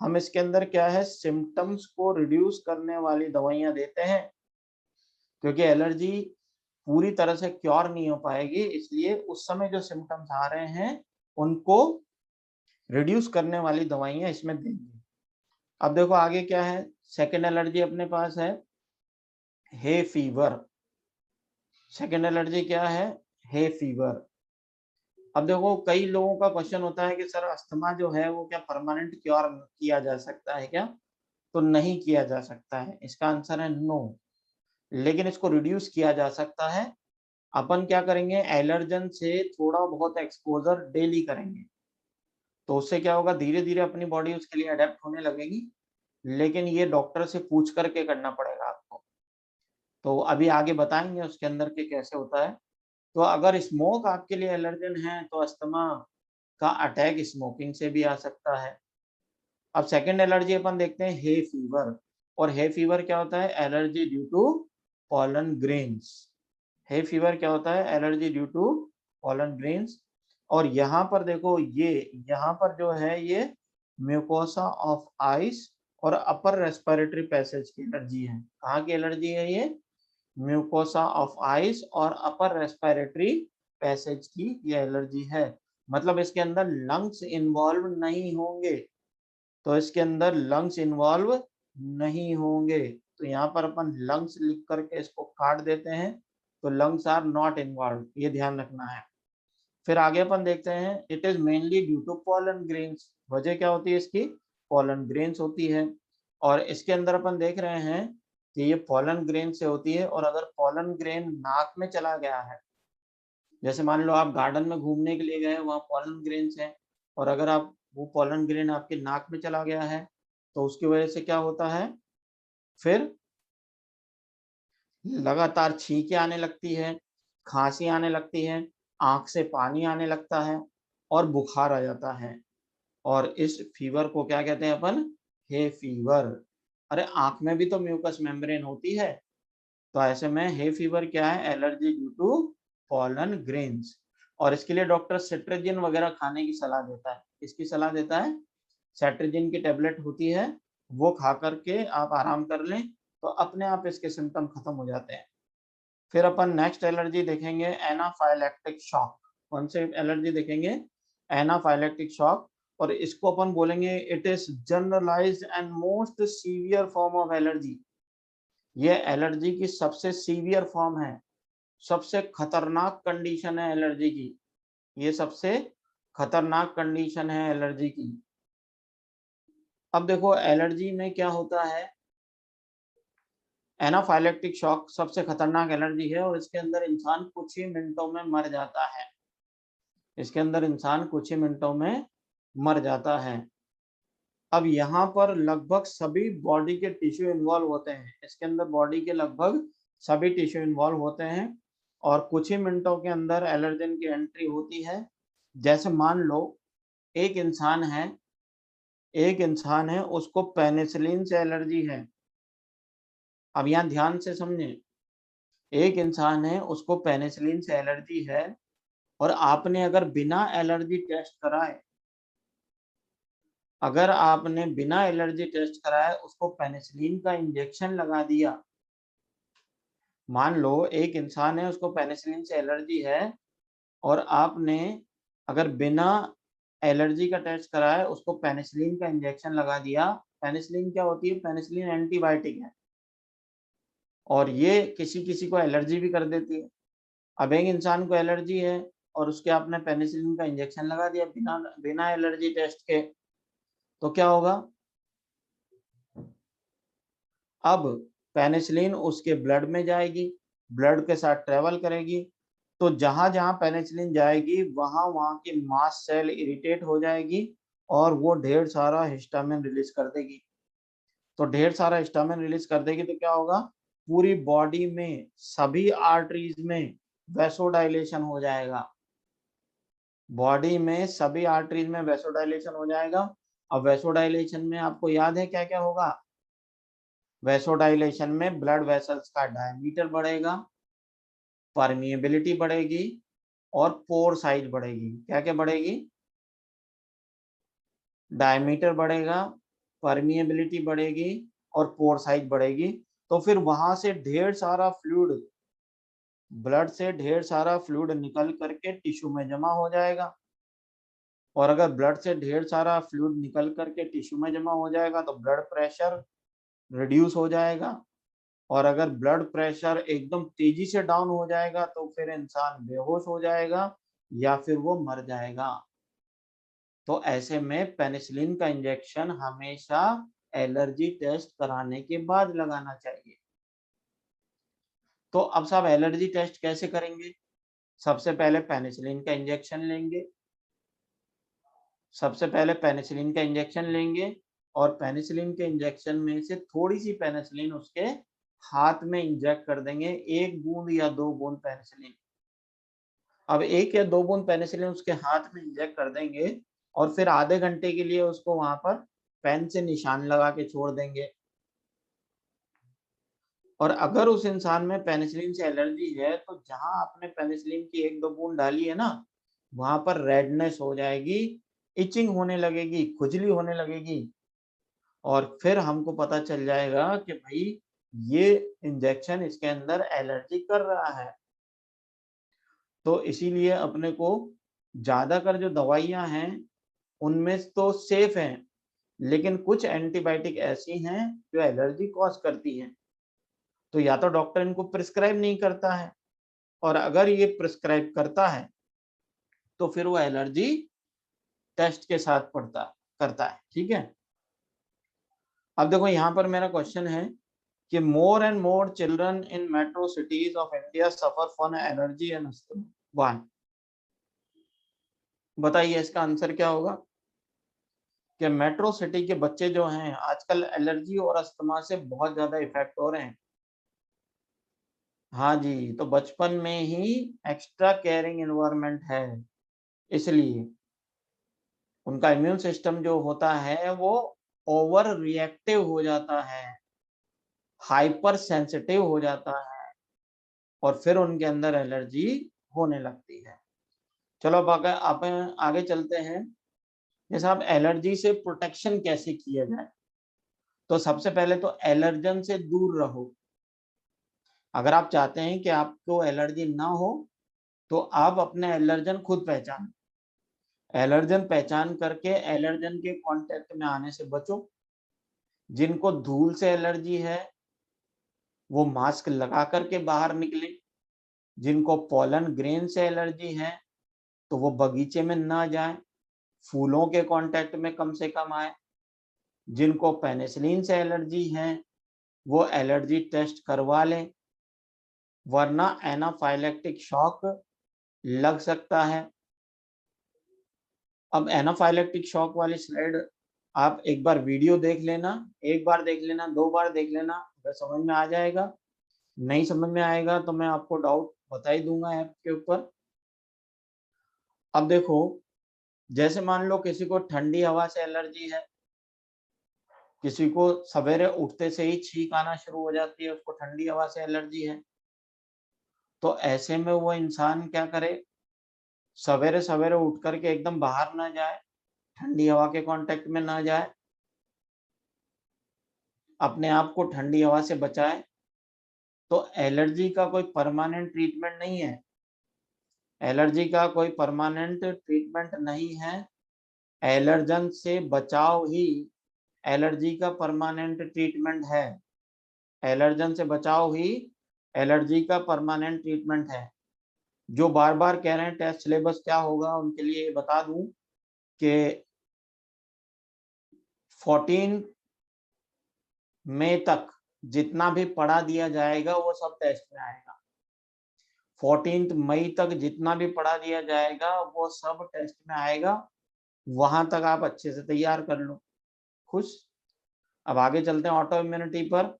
हम इसके अंदर क्या है, सिम्टम्स को रिड्यूस करने वाली दवाइयां देते हैं, क्योंकि एलर्जी पूरी तरह से क्योर नहीं हो पाएगी, इसलिए उस समय जो सिम्टम्स आ रहे हैं उनको रिड्यूस करने वाली दवाइयां इसमें देंगे। अब देखो आगे क्या है, सेकेंड एलर्जी अपने पास है हे फीवर। सेकेंड एलर्जी क्या है? Hay fever. अब देखो कई लोगों का क्वेश्चन होता है कि सर अस्थमा जो है वो क्या परमानेंट क्योर किया जा सकता है क्या? तो नहीं किया जा सकता है, इसका आंसर है नो। लेकिन इसको रिड्यूस किया जा सकता है। अपन क्या करेंगे, एलर्जन से थोड़ा बहुत एक्सपोजर डेली करेंगे, तो उससे क्या होगा, धीरे धीरे अपनी बॉडी उसके लिए अडेप्ट होने लगेगी। लेकिन ये डॉक्टर से पूछ करके करना पड़ेगा आपको, तो अभी आगे बताएंगे उसके अंदर के कैसे होता है। तो अगर स्मोक आपके लिए एलर्जन है तो अस्थमा का अटैक स्मोकिंग से भी आ सकता है। अब सेकंड एलर्जी अपन देखते हैं हे फीवर। और हे फीवर क्या होता है? Allergy due to pollen grains. Hay fever क्या होता है? Allergy due to pollen grains. और यहाँ पर देखो, ये यहाँ पर जो है ये म्यूकोसा ऑफ आइस और अपर रेस्पिरेटरी पैसेज की एलर्जी है। कहाँ की एलर्जी है ये? म्यूकोसा ऑफ आइस और अपर रेस्पिरेटरी पैसेज की ये एलर्जी है। मतलब इसके अंदर लंग्स इन्वॉल्व नहीं होंगे, तो इसके अंदर लंग्स इन्वॉल्व नहीं होंगे, तो यहाँ पर अपन लंग्स लिख करके इसको काट देते हैं, तो लंग्स आर नॉट इन्वॉल्व, ये ध्यान रखना है। फिर आगे अपन देखते हैं, it is mainly due to pollen grains. वजह क्या होती है इसकी? पॉलन ग्रेन्स होती है। और इसके अंदर अपन देख रहे हैं कि ये पॉलन ग्रेन से होती है, और अगर पॉलन ग्रेन नाक में चला गया है, जैसे मान लो आप गार्डन में घूमने के लिए गए, वहाँ पॉलन ग्रेन्स हैं, और अगर आप वो पॉलन ग्रेन आपके नाक में चला गया है, तो उसकी वजह से क्या होता है, फिर लगातार छींकें आने लगती है, खांसी आने लगती है, आंख से पानी आने लगता है, और बुखार आ जाता है। और इस फीवर को क्या कहते हैं अपन? Hay fever. अरे आंख में भी तो म्यूकस मेम्ब्रेन होती है, तो ऐसे में हे फीवर क्या है? Allergy due to pollen grains. और इसके लिए डॉक्टर सेट्रिजिन वगैरह खाने की सलाह देता है। इसकी सलाह देता है, सेट्रिजिन की टेबलेट होती है, वो खा करके आप आराम कर लें, तो अपने आप इसके सिम्टम खत्म हो जाते हैं। फिर अपन नेक्स्ट एलर्जी देखेंगे, एनाफाइलेक्टिक शॉक। कौन से एलर्जी देखेंगे? Anaphylactic shock. और इसको अपन बोलेंगे it is generalized and most severe form of allergy. ये एलर्जी की सबसे सीवियर फॉर्म है, सबसे खतरनाक कंडीशन है एलर्जी की, ये सबसे खतरनाक कंडीशन है एलर्जी की। अब देखो एलर्जी में क्या होता है, एनाफाइलेक्टिक शॉक सबसे खतरनाक एलर्जी है, और इसके अंदर इंसान कुछ ही मिनटों में मर जाता है। इसके अंदर इंसान कुछ ही मिनटों में मर जाता है। अब यहाँ पर लगभग सभी बॉडी के टिश्यू इन्वॉल्व होते हैं, इसके अंदर बॉडी के लगभग सभी टिश्यू इन्वॉल्व होते हैं, और कुछ ही मिनटों के अंदर एलर्जन की एंट्री होती है। जैसे मान लो एक इंसान है, उसको पेनिसिलिन से एलर्जी है। अब यहाँ ध्यान से समझें, एक इंसान है उसको पेनिसिलिन से एलर्जी है, और आपने अगर बिना एलर्जी टेस्ट कराए, अगर आपने बिना एलर्जी टेस्ट कराए उसको पेनिसिलिन का इंजेक्शन लगा दिया, मान लो एक इंसान है उसको पेनिसिलिन से एलर्जी है, और आपने अगर बिना एलर्जी का टेस्ट कराए उसको पेनिसिलिन का इंजेक्शन लगा दिया। पेनिसिलिन क्या होती है? पेनिसिलिन एंटीबायोटिक है, और ये किसी किसी को एलर्जी भी कर देती है। अब एक इंसान को एलर्जी है और उसके आपने पेनिसिलिन का इंजेक्शन लगा दिया बिना बिना एलर्जी टेस्ट के, तो क्या होगा? अब पेनिसिलिन उसके ब्लड में जाएगी, ब्लड के साथ ट्रेवल करेगी, तो जहां जहां पेनिसिलिन जाएगी वहां वहां की मास्ट सेल इरिटेट हो जाएगी और वो ढेर सारा हिस्टामिन रिलीज कर देगी। तो ढेर सारा हिस्टामिन रिलीज कर देगी तो क्या होगा, पूरी बॉडी में सभी आर्टरीज में वैसोडाइलेशन हो जाएगा। बॉडी में सभी आर्टरीज में वैसोडाइलेशन हो जाएगा। अब वैसोडाइलेशन में आपको याद है क्या क्या होगा? वैसोडाइलेशन में ब्लड वेसल्स का डायमीटर बढ़ेगा, परमिएबिलिटी बढ़ेगी और पोर साइज बढ़ेगी। क्या क्या बढ़ेगी? डायमीटर बढ़ेगा, परमिएबिलिटी बढ़ेगी और पोर साइज बढ़ेगी। तो फिर वहां से ढेर सारा फ्लूइड, ब्लड से ढेर सारा फ्लूइड निकल करके टिश्यू में जमा हो जाएगा। और अगर ब्लड से ढेर सारा फ्लूइड निकल करके टिश्यू में जमा हो जाएगा तो ब्लड प्रेशर रिड्यूस हो जाएगा। और अगर ब्लड प्रेशर एकदम तेजी से डाउन हो जाएगा तो फिर इंसान बेहोश हो जाएगा या फिर वो मर जाएगा। तो ऐसे में पेनिसिलिन का इंजेक्शन हमेशा एलर्जी टेस्ट कराने के बाद लगाना चाहिए। तो अब साहब एलर्जी टेस्ट कैसे करेंगे? सबसे पहले पेनिसिलिन का इंजेक्शन लेंगे, सबसे पहले पेनिसिलिन का इंजेक्शन लेंगे और पेनिसिलिन के इंजेक्शन में से थोड़ी सी पेनिसिलिन उसके हाथ में इंजेक्ट कर देंगे, 1 बूंद या 2 बूंद पेनिसिलिन। अब 1 या 2 बूंद पेनिसिलिन उसके हाथ में इंजेक्ट कर देंगे और फिर आधे घंटे के लिए उसको वहां पर पेन से निशान लगा के छोड़ देंगे। और अगर उस इंसान में पेनिसिलिन से एलर्जी है तो जहां आपने पेनिसिलिन की 1-2 बूंद डाली है ना, वहां पर रेडनेस हो जाएगी, इचिंग होने लगेगी, खुजली होने लगेगी। और फिर हमको पता चल जाएगा कि भाई ये इंजेक्शन इसके अंदर एलर्जी कर रहा है। तो इसीलिए अपने को ज्यादातर जो दवाइयां हैं उनमें तो सेफ हैं, लेकिन कुछ एंटीबायोटिक ऐसी हैं जो एलर्जी कॉज करती हैं। तो या तो डॉक्टर इनको प्रिस्क्राइब नहीं करता है, और अगर ये प्रिस्क्राइब करता है तो फिर वो एलर्जी टेस्ट के साथ पड़ता करता है। ठीक है। अब देखो यहाँ पर मेरा क्वेश्चन है कि more and more children in metro cities of India suffer from allergy and asthma, why? बताइए इसका आंसर क्या होगा? कि मेट्रो सिटी के बच्चे जो हैं आजकल एलर्जी और अस्थमा से बहुत ज्यादा इफेक्ट हो रहे हैं। हाँ जी, तो बचपन में ही एक्स्ट्रा केयरिंग एनवायरनमेंट है, इसलिए उनका इम्यून सिस्टम जो होता है वो ओवर रिएक्टिव हो जाता है, हाइपर सेंसिटिव हो जाता है और फिर उनके अंदर एलर्जी होने लगती है। चलो अब आगे चलते हैं। जैसे आप एलर्जी से प्रोटेक्शन कैसे किया जाए, तो सबसे पहले तो एलर्जन से दूर रहो। अगर आप चाहते हैं कि आपको एलर्जी ना हो तो आप अपने एलर्जन खुद पहचान, एलर्जन पहचान करके एलर्जन के कांटेक्ट में आने से बचो। जिनको धूल से एलर्जी है वो मास्क लगा करके बाहर निकले। जिनको पॉलन ग्रेन से एलर्जी है तो वो बगीचे में ना जाए, फूलों के कांटेक्ट में कम से कम आए। जिनको पेनिसिलिन से एलर्जी है वो एलर्जी टेस्ट करवा लें, वरना एनाफाइलेक्टिक शॉक लग सकता है। अब एनाफाइलेक्टिक शॉक वाली स्लाइड आप एक बार वीडियो देख लेना, एक बार देख लेना, 2 बार देख लेना, अगर समझ में आ जाएगा। नहीं समझ में आएगा तो मैं आपको डाउट बता ही दूंगा ऐप के ऊपर। अब देखो, जैसे मान लो किसी को ठंडी हवा से एलर्जी है, किसी को सवेरे उठते से ही छींक आना शुरू हो जाती है, उसको ठंडी हवा से एलर्जी है। तो ऐसे में वो इंसान क्या करे, सवेरे सवेरे उठ करके एकदम बाहर ना जाए, ठंडी हवा के कांटेक्ट में ना जाए, अपने आप को ठंडी हवा से बचाए। तो एलर्जी का कोई परमानेंट ट्रीटमेंट नहीं है, एलर्जी का कोई परमानेंट ट्रीटमेंट नहीं है। एलर्जन से बचाव ही एलर्जी का परमानेंट ट्रीटमेंट है। एलर्जन से बचाव ही एलर्जी का परमानेंट ट्रीटमेंट है। जो बार बार कह रहे हैं टेस्ट सिलेबस क्या होगा, उनके लिए बता दूं कि 14 मई तक जितना भी पढ़ा दिया जाएगा वो सब टेस्ट में आएगा। 14 मई तक जितना भी पढ़ा दिया जाएगा वो सब टेस्ट में आएगा, वहां तक आप अच्छे से तैयार कर लो। खुश। अब आगे चलते हैं ऑटो इम्यूनिटी पर।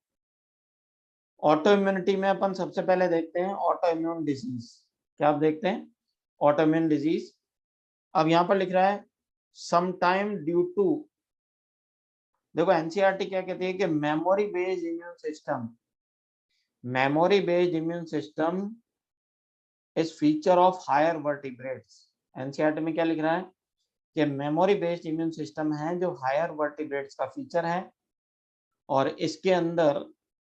ऑटो इम्यूनिटी में अपन सबसे पहले देखते हैं ऑटो इम्यून डिजीज। क्या आप देखते हैं? Auto immune disease. अब यहाँ पर लिख रहा है समटाइम ड्यू टू, देखो एनसीईआरटी क्या कहती है कि memory based immune system, memory based immune system is feature of higher vertebrates. NCERT में क्या लिख रहा है कि मेमोरी बेस्ड इम्यून सिस्टम है जो हायर वर्टिब्रेट्स का फीचर है, और इसके अंदर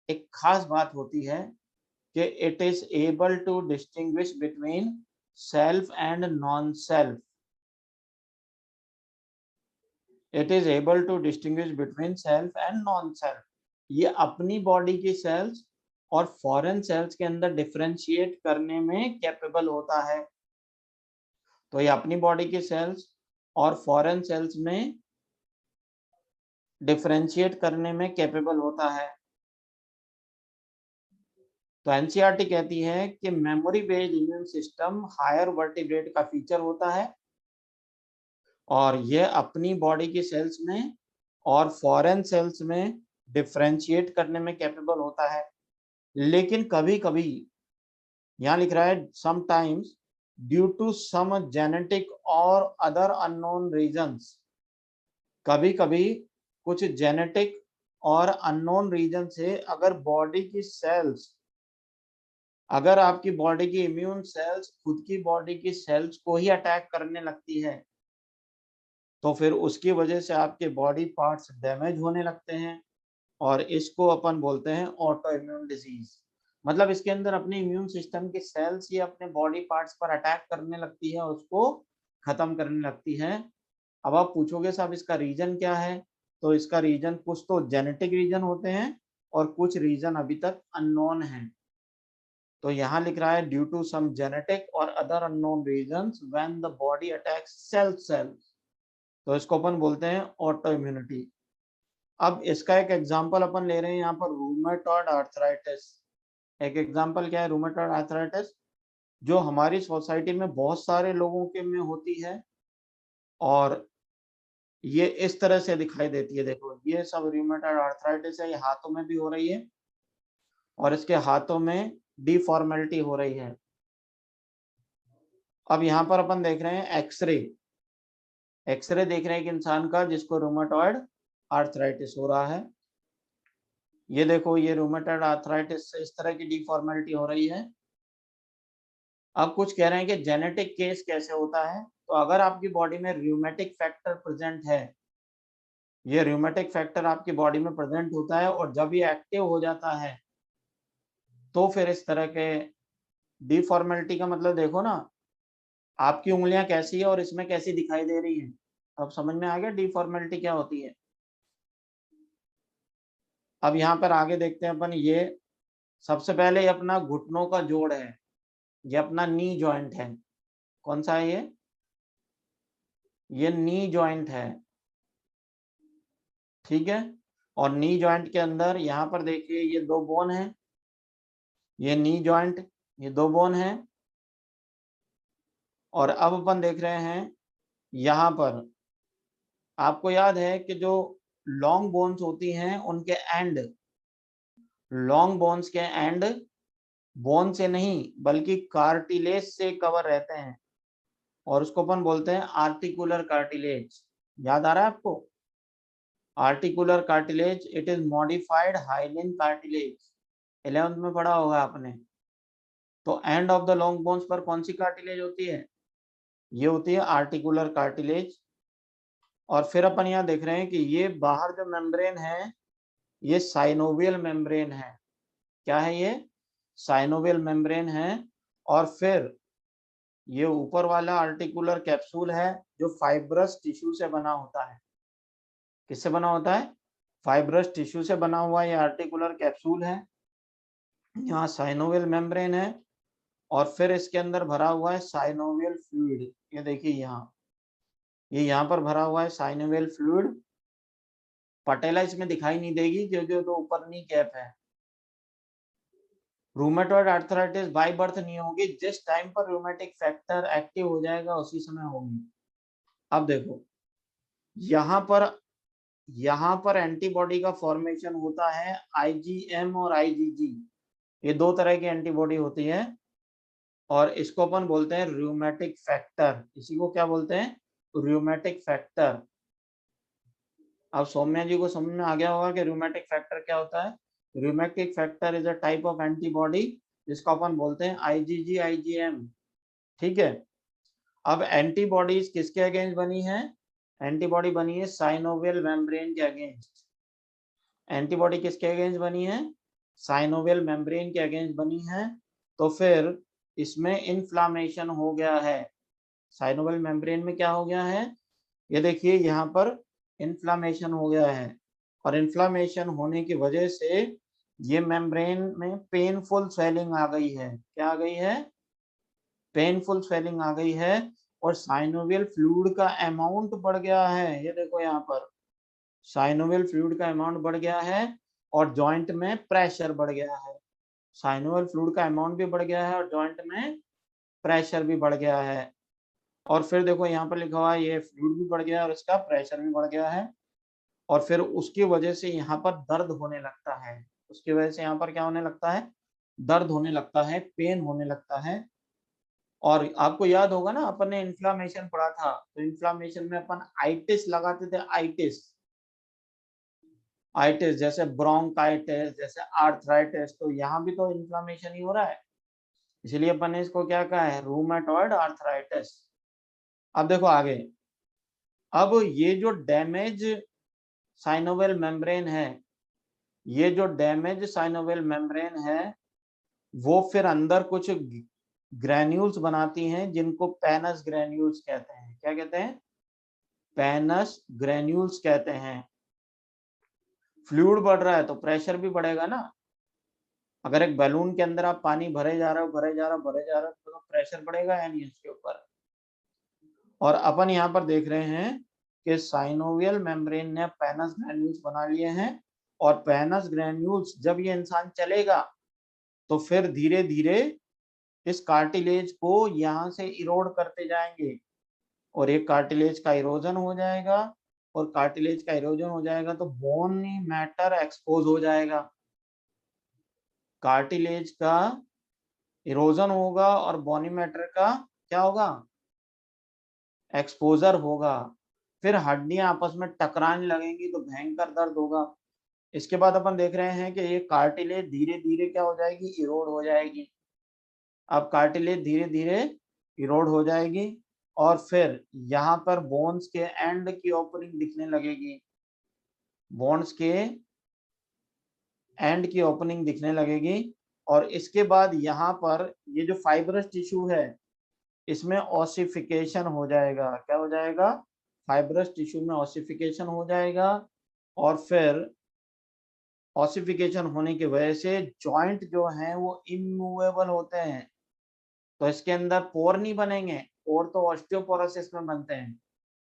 एक खास बात होती है कि it is able to distinguish between self and non self. It is able to distinguish between self and non self. ये अपनी बॉडी की सेल्स और फॉरेन सेल्स के अंदर डिफरेंशिएट करने में कैपेबल होता है। तो ये अपनी बॉडी की सेल्स और फॉरेन सेल्स में डिफरेंशिएट करने में कैपेबल होता है। तो एनसीईआरटी कहती है कि memory based immune system higher vertebrate का फीचर होता है, और यह अपनी बॉडी की सेल्स में और फॉरेन सेल्स में डिफरेंशिएट करने में कैपेबल होता है। लेकिन कभी कभी, यहाँ लिख रहा है sometimes due to some genetic और अदर अननोन रीजंस, कभी कभी कुछ जेनेटिक और अननोन रीजन से अगर बॉडी की सेल्स, अगर आपकी बॉडी की इम्यून सेल्स खुद की बॉडी की सेल्स को ही अटैक करने लगती है, तो फिर उसकी वजह से आपके बॉडी पार्ट्स डैमेज होने लगते हैं, और इसको अपन बोलते हैं ऑटो इम्यून डिजीज। मतलब इसके अंदर अपने इम्यून सिस्टम की सेल्स ही अपने बॉडी पार्ट्स पर अटैक करने लगती है, उसको खत्म करने लगती है। अब आप पूछोगे साहब इसका रीजन क्या है, तो इसका रीजन कुछ तो जेनेटिक रीजन होते हैं और कुछ रीजन अभी तक अननोन है। तो यहाँ लिख रहा है ड्यू टू सम जेनेटिक और other unknown reasons when the body attacks cells, तो इसको अपन बोलते हैं ऑटो इम्यूनिटी। अब इसका एक एग्जांपल अपन ले रहे हैं यहाँ पर, रूमेटॉइड आर्थराइटिस। एक एग्जांपल क्या है? रूमेटॉइड आर्थराइटिस, जो हमारी सोसाइटी में बहुत सारे लोगों के में होती है, और ये इस तरह से दिखाई देती है। देखो ये सब रूमेटॉइड आर्थराइटिस है, ये हाथों में भी हो रही है और इसके हाथों में डिफॉर्मेलिटी हो रही है। अब यहाँ पर अपन देख रहे हैं एक्सरे, एक्सरे देख रहे हैं एक इंसान का जिसको रूमेटॉइड आर्थराइटिस हो रहा है। ये देखो ये रूमेटॉइड आर्थराइटिस से इस तरह की डिफॉर्मेलिटी हो रही है। अब कुछ कह रहे हैं कि जेनेटिक केस कैसे होता है, तो अगर आपकी बॉडी में रूमेटिक फैक्टर प्रेजेंट है, ये रूमेटिक फैक्टर आपकी बॉडी में प्रेजेंट होता है और जब ये एक्टिव हो जाता है तो फिर इस तरह के डिफॉर्मेलिटी का मतलब देखो ना, आपकी उंगलियां कैसी है और इसमें कैसी दिखाई दे रही है। अब समझ में आ गया डिफॉर्मेलिटी क्या होती है। अब यहाँ पर आगे देखते हैं अपन, ये सबसे पहले ये अपना घुटनों का जोड़ है, ये अपना नी जॉइंट है। कौन सा है ये नी जॉइंट है, ठीक है। और नी जॉइंट के अंदर यहाँ पर देखिए ये दो बोन है, ये नी जॉइंट, ये दो बोन है। और अब अपन देख रहे हैं यहाँ पर, आपको याद है कि जो लॉन्ग बोन्स होती हैं उनके एंड, लॉन्ग बोन्स के एंड बोन से नहीं बल्कि कार्टिलेज से कवर रहते हैं, और उसको अपन बोलते हैं आर्टिकुलर कार्टिलेज। याद आ रहा है आपको? Articular cartilage, it is modified hyaline cartilage, 11th में पढ़ा होगा आपने। तो end of the long bones पर कौन सी कार्टिलेज होती है? ये होती है आर्टिकुलर कार्टिलेज। और फिर अपन यहाँ देख रहे हैं कि ये बाहर जो मेम्ब्रेन है ये साइनोवियल मेम्ब्रेन है। क्या है ये? साइनोवियल मेम्ब्रेन है। और फिर ये ऊपर वाला आर्टिकुलर कैप्सूल है जो फाइब्रस टिश्यू से बना होता है। किससे बना होता है? फाइब्रस टिश्यू से बना हुआ ये आर्टिकुलर कैप्सूल है। यहाँ साइनोवियल मेम्ब्रेन है और फिर इसके अंदर भरा हुआ है साइनोवियल फ्लूइड। ये देखिए यहाँ, ये यहाँ पर भरा हुआ है साइनोवियल फ्लूइड। पटेला इसमें दिखाई नहीं देगी क्योंकि तो ऊपर नी कैप है। रूमेटॉइड आर्थराइटिस बाय बर्थ नहीं होगी, जिस टाइम पर रूमेटिक फैक्टर एक्टिव हो जाएगा उसी समय होगी। अब देखो यहाँ पर एंटीबॉडी का फॉर्मेशन होता है आईजीएम और आईजीजी, ये दो तरह की एंटीबॉडी होती है और इसको अपन बोलते हैं रूमेटिक फैक्टर। इसी को क्या बोलते हैं? Rheumatic factor. अब सौम्या जी को समझ में आ गया होगा कि रूमेटिक फैक्टर क्या होता है। Rheumatic factor is a type of antibody जिसको अपन बोलते हैं आईजीजी आईजीएम। ठीक है। अब एंटीबॉडीज किसके अगेंस्ट बनी है? एंटीबॉडी बनी है साइनोवियल मेम्ब्रेन के अगेंस्ट। एंटीबॉडी किसके अगेंस्ट बनी है? साइनोवियल मेम्ब्रेन के अगेंस्ट बनी है। तो फिर इसमें इन्फ्लामेशन हो गया है। साइनोवियल मेम्ब्रेन में क्या हो गया है? ये देखिए यहाँ पर इन्फ्लामेशन हो गया है और इन्फ्लामेशन होने की वजह से ये मेम्ब्रेन में पेनफुल स्वेलिंग आ गई है। क्या आ गई है? पेनफुल स्वेलिंग आ गई है और साइनोवियल फ्लूइड का अमाउंट बढ़ गया है। ये देखो यहाँ पर साइनोवियल फ्लूइड का अमाउंट बढ़ गया है और जॉइंट में प्रेशर बढ़ गया है। साइनोवियल फ्लूइड का अमाउंट भी बढ़ गया है और जॉइंट में प्रेशर भी बढ़ गया है। और फिर देखो यहाँ पर लिखा हुआ है ये फ्लूइड भी बढ़ गया है और इसका प्रेशर भी बढ़ गया है और फिर उसकी वजह से यहाँ पर दर्द होने लगता है। उसकी वजह से यहाँ पर क्या होने लगता है? दर्द होने लगता है, पेन होने लगता है। और आपको याद होगा ना अपन ने इन्फ्लामेशन पढ़ा था, तो इन्फ्लामेशन में अपन आइटिस लगाते थे। आइटिस आइटिस जैसे ब्रोंकाइटिस, जैसे आर्थराइटिस, तो यहाँ भी तो इन्फ्लामेशन ही हो रहा है। इसलिए अपन ने इसको क्या कहा है? Rheumatoid arthritis. अब देखो आगे। अब ये जो डैमेज साइनोवियल मेम्ब्रेन है, ये जो डैमेज साइनोवियल मेम्ब्रेन है वो फिर अंदर कुछ ग्रैन्यूल्स बनाती हैं जिनको पेनस ग्रैन्यूल्स कहते हैं। क्या कहते हैं? पेनस ग्रैन्यूल्स कहते हैं। फ्लूइड बढ़ रहा है तो प्रेशर भी बढ़ेगा ना। अगर एक बैलून के अंदर आप पानी भरे जा रहे हो भरे जा रहे हो भरे जा रहे हो तो प्रेशर बढ़ेगा या नहीं उसके ऊपर। और अपन यहाँ पर देख रहे हैं कि साइनोवियल मेम्ब्रेन ने पेनस ग्रैन्यूल्स बना लिए हैं और पेनस ग्रैन्यूल्स जब ये इंसान चलेगा तो फिर धीरे धीरे इस कार्टिलेज को यहाँ से इरोड करते जाएंगे और एक कार्टिलेज का इरोजन हो जाएगा और कार्टिलेज का इरोजन हो जाएगा तो बोनी मैटर एक्सपोज हो जाएगा। कार्टिलेज का इरोजन होगा और बोनी मैटर का क्या होगा? एक्सपोजर होगा। फिर हड्डियां आपस में टकराने लगेंगी तो भयंकर दर्द होगा। इसके बाद अपन देख रहे हैं कि ये कार्टिलेज धीरे धीरे क्या हो जाएगी? इरोड हो जाएगी। अब कार्टिलेज धीरे धीरे इरोड हो जाएगी और फिर यहाँ पर बोन्स के एंड की ओपनिंग दिखने लगेगी। बोन्स के एंड की ओपनिंग दिखने लगेगी और इसके बाद यहाँ पर ये जो फाइब्रस टिश्यू है इसमें ऑसिफिकेशन हो जाएगा। क्या हो जाएगा? फाइब्रस टिश्यू में ऑसिफिकेशन हो जाएगा और फिर ऑसिफिकेशन होने की वजह से जॉइंट जो है वो इमूवेबल होते हैं। तो इसके अंदर पोर नहीं बनेंगे, पोर तो ऑस्टियोपोरोसिस में बनते हैं।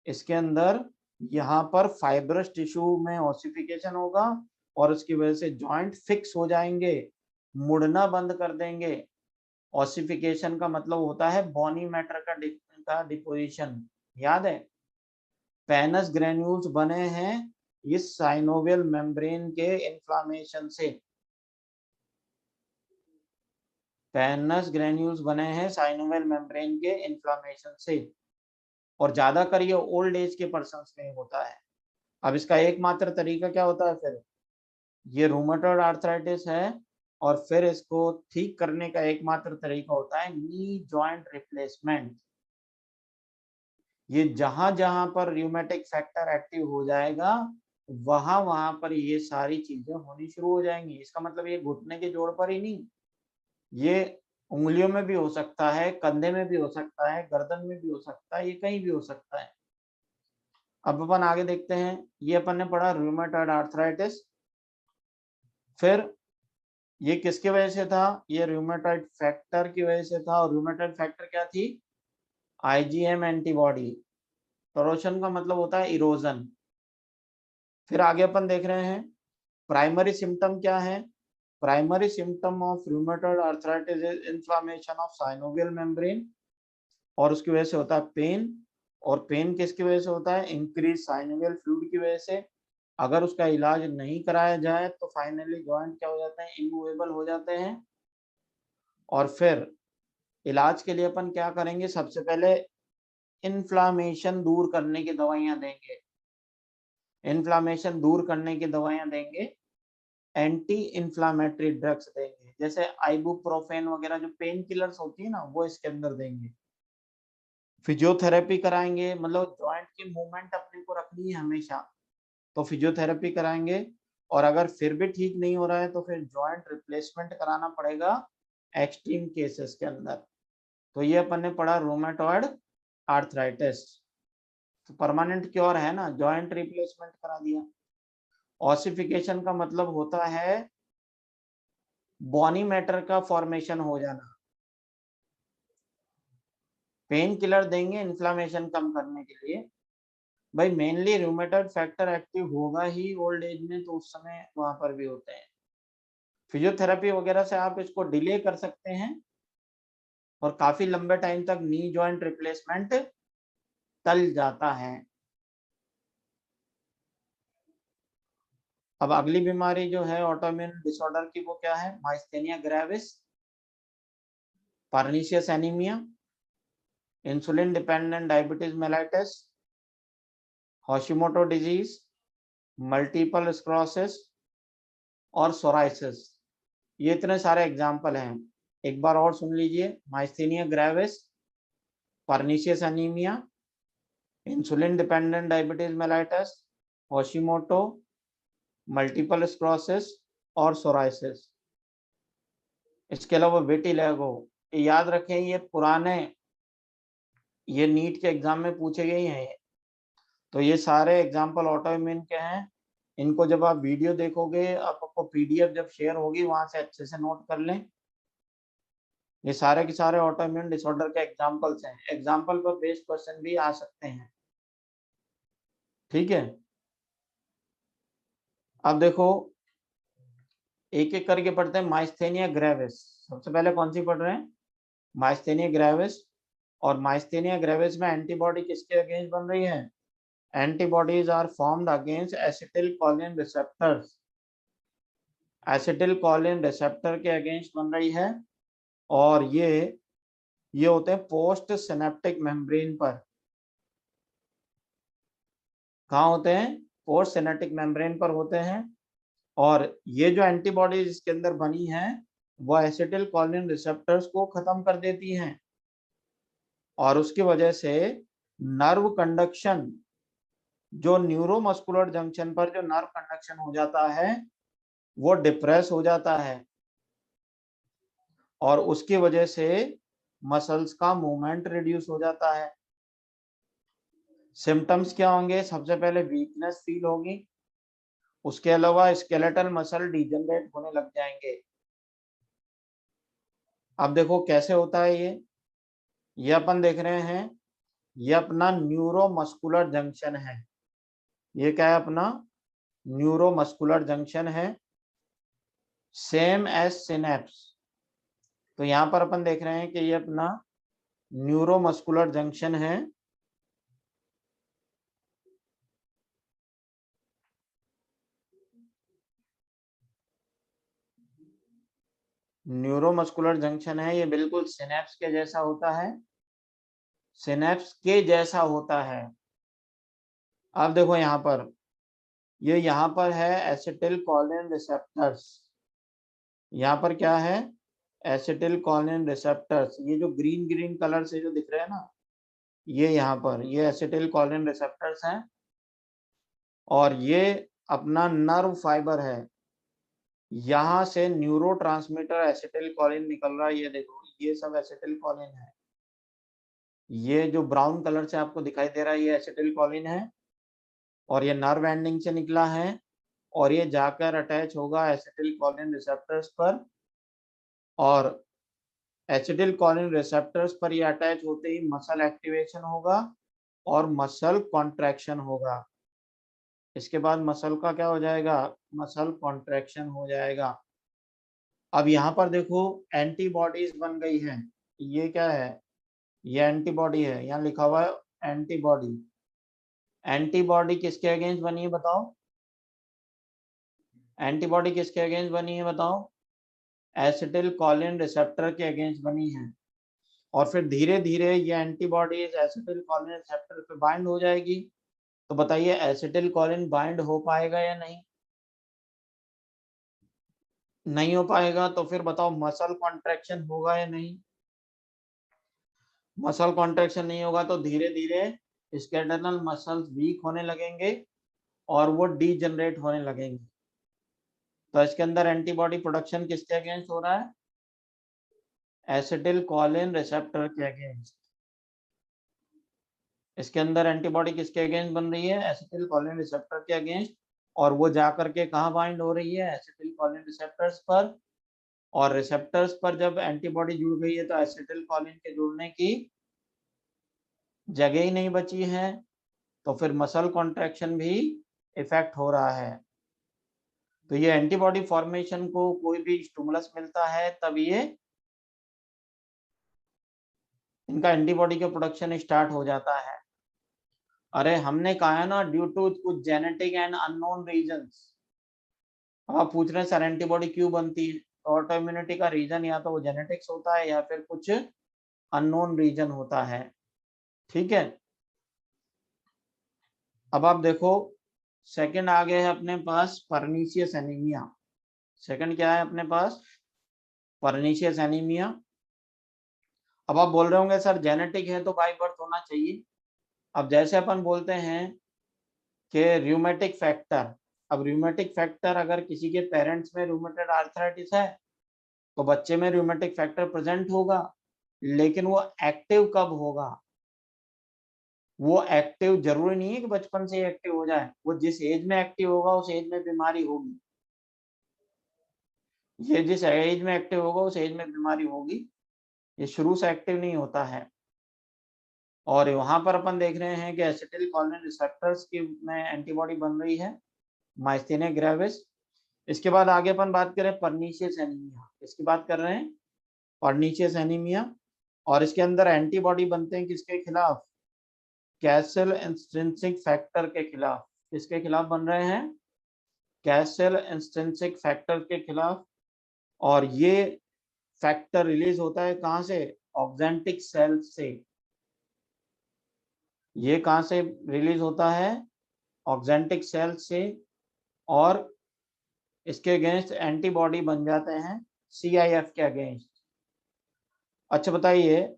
इसके अंदर यहाँ पर फाइब्रस टिश्यू में ऑसिफिकेशन होगा और उसकी वजह से जॉइंट फिक्स हो जाएंगे, मुड़ना बंद कर देंगे। ऑसिफिकेशन का मतलब होता है बॉनी मैटर का डिपोजिशन। याद है? पेनस ग्रेन्यूल्स बने हैं इस साइनोवियल मेम्ब्रेन के इन्फ्लामेशन से। पेनस ग्रेन्यूल्स बने हैं साइनोवियल मेम्ब्रेन के इन्फ्लामेशन से और ज्यादातर ये ओल्ड एज के पर्सन में होता है। अब इसका एकमात्र तरीका क्या होता है? फिर ये रूमेटॉइड आर्थराइटिस है और फिर इसको ठीक करने का एकमात्र तरीका होता है नी जॉइंट रिप्लेसमेंट। ये जहां जहां पर र्यूमेटिक फैक्टर एक्टिव हो जाएगा वहां वहां पर ये सारी चीजें होनी शुरू हो जाएंगी। इसका मतलब ये घुटने के जोड़ पर ही नहीं, ये उंगलियों में भी हो सकता है, कंधे में भी हो सकता है, गर्दन में भी हो सकता है, ये कहीं भी हो सकता है। अब अपन आगे देखते हैं। ये अपन ने पढ़ा रूमेटॉइड आर्थराइटिस। फिर ये किसकी वजह से था? ये रूमेटॉइड फैक्टर की वजह से था और रूमेटॉइड फैक्टर क्या थी? IgM antibody. टोरोशन का मतलब होता है इरोजन। फिर आगे अपन देख रहे हैं प्राइमरी सिम्टम क्या है? Primary symptom of rheumatoid arthritis is inflammation of synovial membrane, और उसकी वजह से होता है पेन, और पेन किसकी वजह से होता है? इंक्रीज साइनोवियल फ्लूइड की वजह से। अगर उसका इलाज नहीं कराया जाए तो फाइनली जॉइंट क्या हो जाते हैं? इमूवेबल हो जाते हैं। और फिर इलाज के लिए अपन क्या करेंगे? सबसे पहले इन्फ्लामेशन दूर करने की दवाइयां देंगे, इन्फ्लामेशन दूर करने की दवाइयां देंगे, एंटी इन्फ्लामेटरी ड्रग्स देंगे, जैसे आइबुप्रोफेन वगैरह जो पेन किलर्स होती है ना, वो इसके अंदर देंगे। फिजियोथेरेपी कराएंगे, मतलब जॉइंट की मूवमेंट अपने को रखनी है हमेशा, तो फिजियोथेरेपी कराएंगे। और अगर फिर भी ठीक नहीं हो रहा है तो फिर जॉइंट रिप्लेसमेंट कराना पड़ेगा एक्सट्रीम केसेस के अंदर। तो ये अपन ने पढ़ा रूमेटॉइड आर्थराइटिस। तो परमानेंट क्योर है ना, जॉइंट रिप्लेसमेंट करा दिया। ऑसिफिकेशन का मतलब होता है बॉनी मैटर का फॉर्मेशन हो जाना। पेन किलर देंगे इन्फ्लामेशन कम करने के लिए। भाई मेनली रूमेटॉइड फैक्टर एक्टिव होगा ही ओल्ड एज में, तो उस समय वहां पर भी होते हैं। फिजियोथेरेपी वगैरह से आप इसको डिले कर सकते हैं और काफी लंबे टाइम तक नी जॉइंट रिप्लेसमेंट टल जाता है। अब अगली बीमारी जो है ऑटोइम्यून डिसऑर्डर की, वो क्या है? Myasthenia gravis, pernicious anaemia, insulin dependent diabetes mellitus, Hashimoto disease, multiple sclerosis और सोराइसिस। ये इतने सारे एग्जाम्पल हैं, एक बार और सुन लीजिए। Myasthenia gravis, pernicious anaemia, insulin dependent diabetes mellitus, Hashimoto, multiple sclerosis और सोराइसिस। इसके अलावा विटिलिगो। याद रखें ये पुराने, ये नीट के एग्जाम में पूछे गए हैं। तो ये सारे एग्जाम्पल ऑटोइम्यून के हैं। इनको जब आप वीडियो देखोगे, आपको पीडीएफ जब शेयर होगी वहां से अच्छे से नोट कर लें। ये सारे के सारे ऑटोइम्यून डिसऑर्डर के एग्जाम्पल्स हैं, एग्जाम्पल पर बेस्ड क्वेश्चन भी आ सकते हैं। ठीक है, अब देखो एक एक करके पढ़ते हैं। माइस्थेनिया ग्रेविस, सबसे पहले कौन सी पढ़ रहे हैं? Myasthenia gravis. और माइस्थेनिया ग्रेविस में एंटीबॉडी किसके अगेंस्ट बन रही है? Antibodies are formed against acetylcholine receptors, acetylcholine receptor के अगेंस्ट बन रही है। और ये होते हैं पोस्ट सिनेप्टिक मेम्ब्रेन पर। कहाँ होते हैं? पोस्ट सिनेप्टिक मेम्ब्रेन पर होते हैं। और ये जो एंटीबॉडीज इसके अंदर बनी है वो एसिटिलकोलिन रिसेप्टर्स को खत्म कर देती हैं, और उसकी वजह से नर्व कंडक्शन, जो न्यूरोमस्कुलर जंक्शन पर जो नर्व कंडक्शन हो जाता है वो डिप्रेस हो जाता है, और उसकी वजह से मसल्स का मूवमेंट रिड्यूस हो जाता है। सिम्टम्स क्या होंगे? सबसे पहले वीकनेस फील होगी, उसके अलावा स्केलेटल मसल डिजनरेट होने लग जाएंगे। अब देखो कैसे होता है ये अपन देख रहे हैं, ये अपना न्यूरोमस्कुलर जंक्शन है। ये क्या है? अपना न्यूरोमस्कुलर जंक्शन है, सेम एज सिनेप्स। तो यहाँ पर अपन देख रहे हैं कि ये अपना न्यूरोमस्कुलर जंक्शन है। न्यूरोमस्कुलर जंक्शन है, ये बिल्कुल सिनेप्स के जैसा होता है, सिनेप्स के जैसा होता है। अब देखो यहाँ पर, ये यहाँ पर है एसिटिलकोलिन रिसेप्टर्स। यहाँ पर क्या है? Acetylcholine receptors. ये जो ग्रीन ग्रीन कलर से जो दिख रहे हैं ना, ये यहाँ पर ये एसिटिलकोलिन रिसेप्टर्स हैं। और ये अपना नर्व फाइबर है, यहाँ से न्यूरोट्रांसमीटर एसिटिलकोलिन निकल रहा है। ये देखो ये सब एसिटिलकोलिन है, ये जो ब्राउन कलर से आपको दिखाई दे रहा है ये एसिटिलकोलिन है, और ये नर्व एंडिंग से निकला है, और ये जाकर अटैच होगा एसिटिलकोलिन रिसेप्टर्स पर। और एसिटिलकोलिन रिसेप्टर्स पर ये अटैच होते ही मसल एक्टिवेशन होगा और मसल कॉन्ट्रैक्शन होगा। इसके बाद मसल का क्या हो जाएगा? मसल कॉन्ट्रैक्शन हो जाएगा। अब यहाँ पर देखो एंटीबॉडीज बन गई है, ये क्या है, ये एंटीबॉडी है, यहाँ लिखा हुआ है एंटीबॉडी। एंटीबॉडी किसके अगेंस्ट बनी है बताओ, एंटीबॉडी किसके अगेंस्ट बनी है बताओ, एसिटिल कोलिन रिसेप्टर के अगेंस्ट बनी है। और फिर धीरे धीरे ये एंटीबॉडीज एसिटिल कोलिन रिसेप्टर पे बाइंड हो जाएगी। तो बताइए एसिटिल कोलिन बाइंड हो पाएगा या नहीं, नहीं हो पाएगा। तो फिर बताओ मसल कॉन्ट्रैक्शन होगा या नहीं, मसल कॉन्ट्रैक्शन नहीं होगा तो धीरे धीरे स्केलेटल मसल्स वीक होने लगेंगे और वो डीजनरेट होने लगेंगे। तो इसके अंदर एंटीबॉडी प्रोडक्शन किसके अगेंस्ट हो रहा है, एसिटिल कोलिन रिसेप्टर के अगेंस्ट। इसके अंदर एंटीबॉडी किसके अगेंस्ट बन रही है, एसिटिल कोलिन रिसेप्टर के अगेंस्ट। और वो जाकर के कहाँ बाइंड हो रही है, एसिटिल कोलिन रिसेप्टर्स पर। और रिसेप्टर्स पर जब एंटीबॉडी जुड़ गई है तो एसिटिल कोलिन के जुड़ने की जगह ही नहीं बची है, तो फिर मसल कॉन्ट्रैक्शन भी इफेक्ट हो रहा है। तो ये एंटीबॉडी फॉर्मेशन को कोई भी स्टिमुलस मिलता है तब ये इनका एंटीबॉडी का प्रोडक्शन स्टार्ट हो जाता है। अरे हमने कहा है ना ड्यू टू कुछ जेनेटिक एंड अननोन रीजंस। अब आप पूछ रहे हैं सर एंटीबॉडी क्यों बनती है, तो ऑटो इम्यूनिटी का रीजन या तो वो जेनेटिक्स होता है या फिर कुछ अननोन रीजन होता है। ठीक है, अब आप देखो सेकंड आ गए है अपने पास परनीशियस एनीमिया। सेकंड क्या है अपने पास, परनीशियस एनीमिया। अब आप बोल रहे होंगे सर जेनेटिक है तो बाय बर्थ होना चाहिए। अब जैसे अपन बोलते हैं कि रूमेटिक फैक्टर, अब रूमेटिक फैक्टर अगर किसी के पेरेंट्स में रूमेटॉइड आर्थराइटिस है तो बच्चे में रूमेटिक फैक्टर प्रेजेंट होगा, लेकिन वो एक्टिव कब होगा, वो एक्टिव जरूरी नहीं है कि बचपन से ही एक्टिव हो जाए, वो जिस एज में एक्टिव होगा उस एज में बीमारी होगी। ये जिस एज में एक्टिव होगा उस एज में बीमारी होगी, ये शुरू से एक्टिव नहीं होता है। और वहां पर अपन देख रहे हैं कि एसिटिल कोलिन रिसेप्टर्स की में एंटीबॉडी बन रही है, माइस्थेनिया ग्रेविस। इसके बाद आगे अपन बात करें परनीशियस एनीमिया, इसकी बात कर रहे हैं परनीशियस एनीमिया। और इसके अंदर एंटीबॉडी बनते हैं किसके खिलाफ, कैसल इंस्ट्रिंसिक फैक्टर के खिलाफ। किसके खिलाफ बन रहे हैं, कैसल इंस्ट्रिंसिक फैक्टर के खिलाफ। और ये फैक्टर रिलीज होता है कहाँ से, ऑक्जेंटिक सेल से। ये कहाँ से रिलीज होता है, ऑक्जेंटिक सेल से। और इसके अगेंस्ट एंटीबॉडी बन जाते हैं सीआईएफ के अगेंस्ट। अच्छा बताइए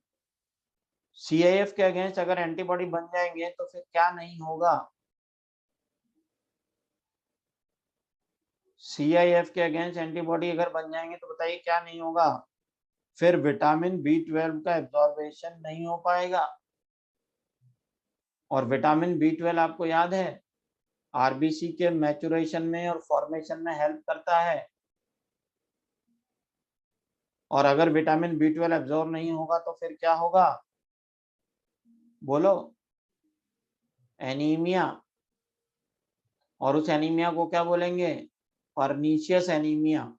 सीआईएफ के अगेंस्ट अगर एंटीबॉडी बन जाएंगे तो फिर क्या नहीं होगा, सीआईएफ के अगेंस्ट एंटीबॉडी अगर बन जाएंगे तो बताइए क्या नहीं होगा, फिर विटामिन बी 12 का एब्जॉर्बेशन नहीं हो पाएगा। और विटामिन बी 12 आपको याद है आरबीसी के मैचुरेशन में और फॉर्मेशन में हेल्प करता है। और अगर विटामिन बी 12 एब्जॉर्ब नहीं होगा तो फिर क्या होगा, बोलो, एनीमिया। और उस एनीमिया को क्या बोलेंगे, परनीशियस एनीमिया।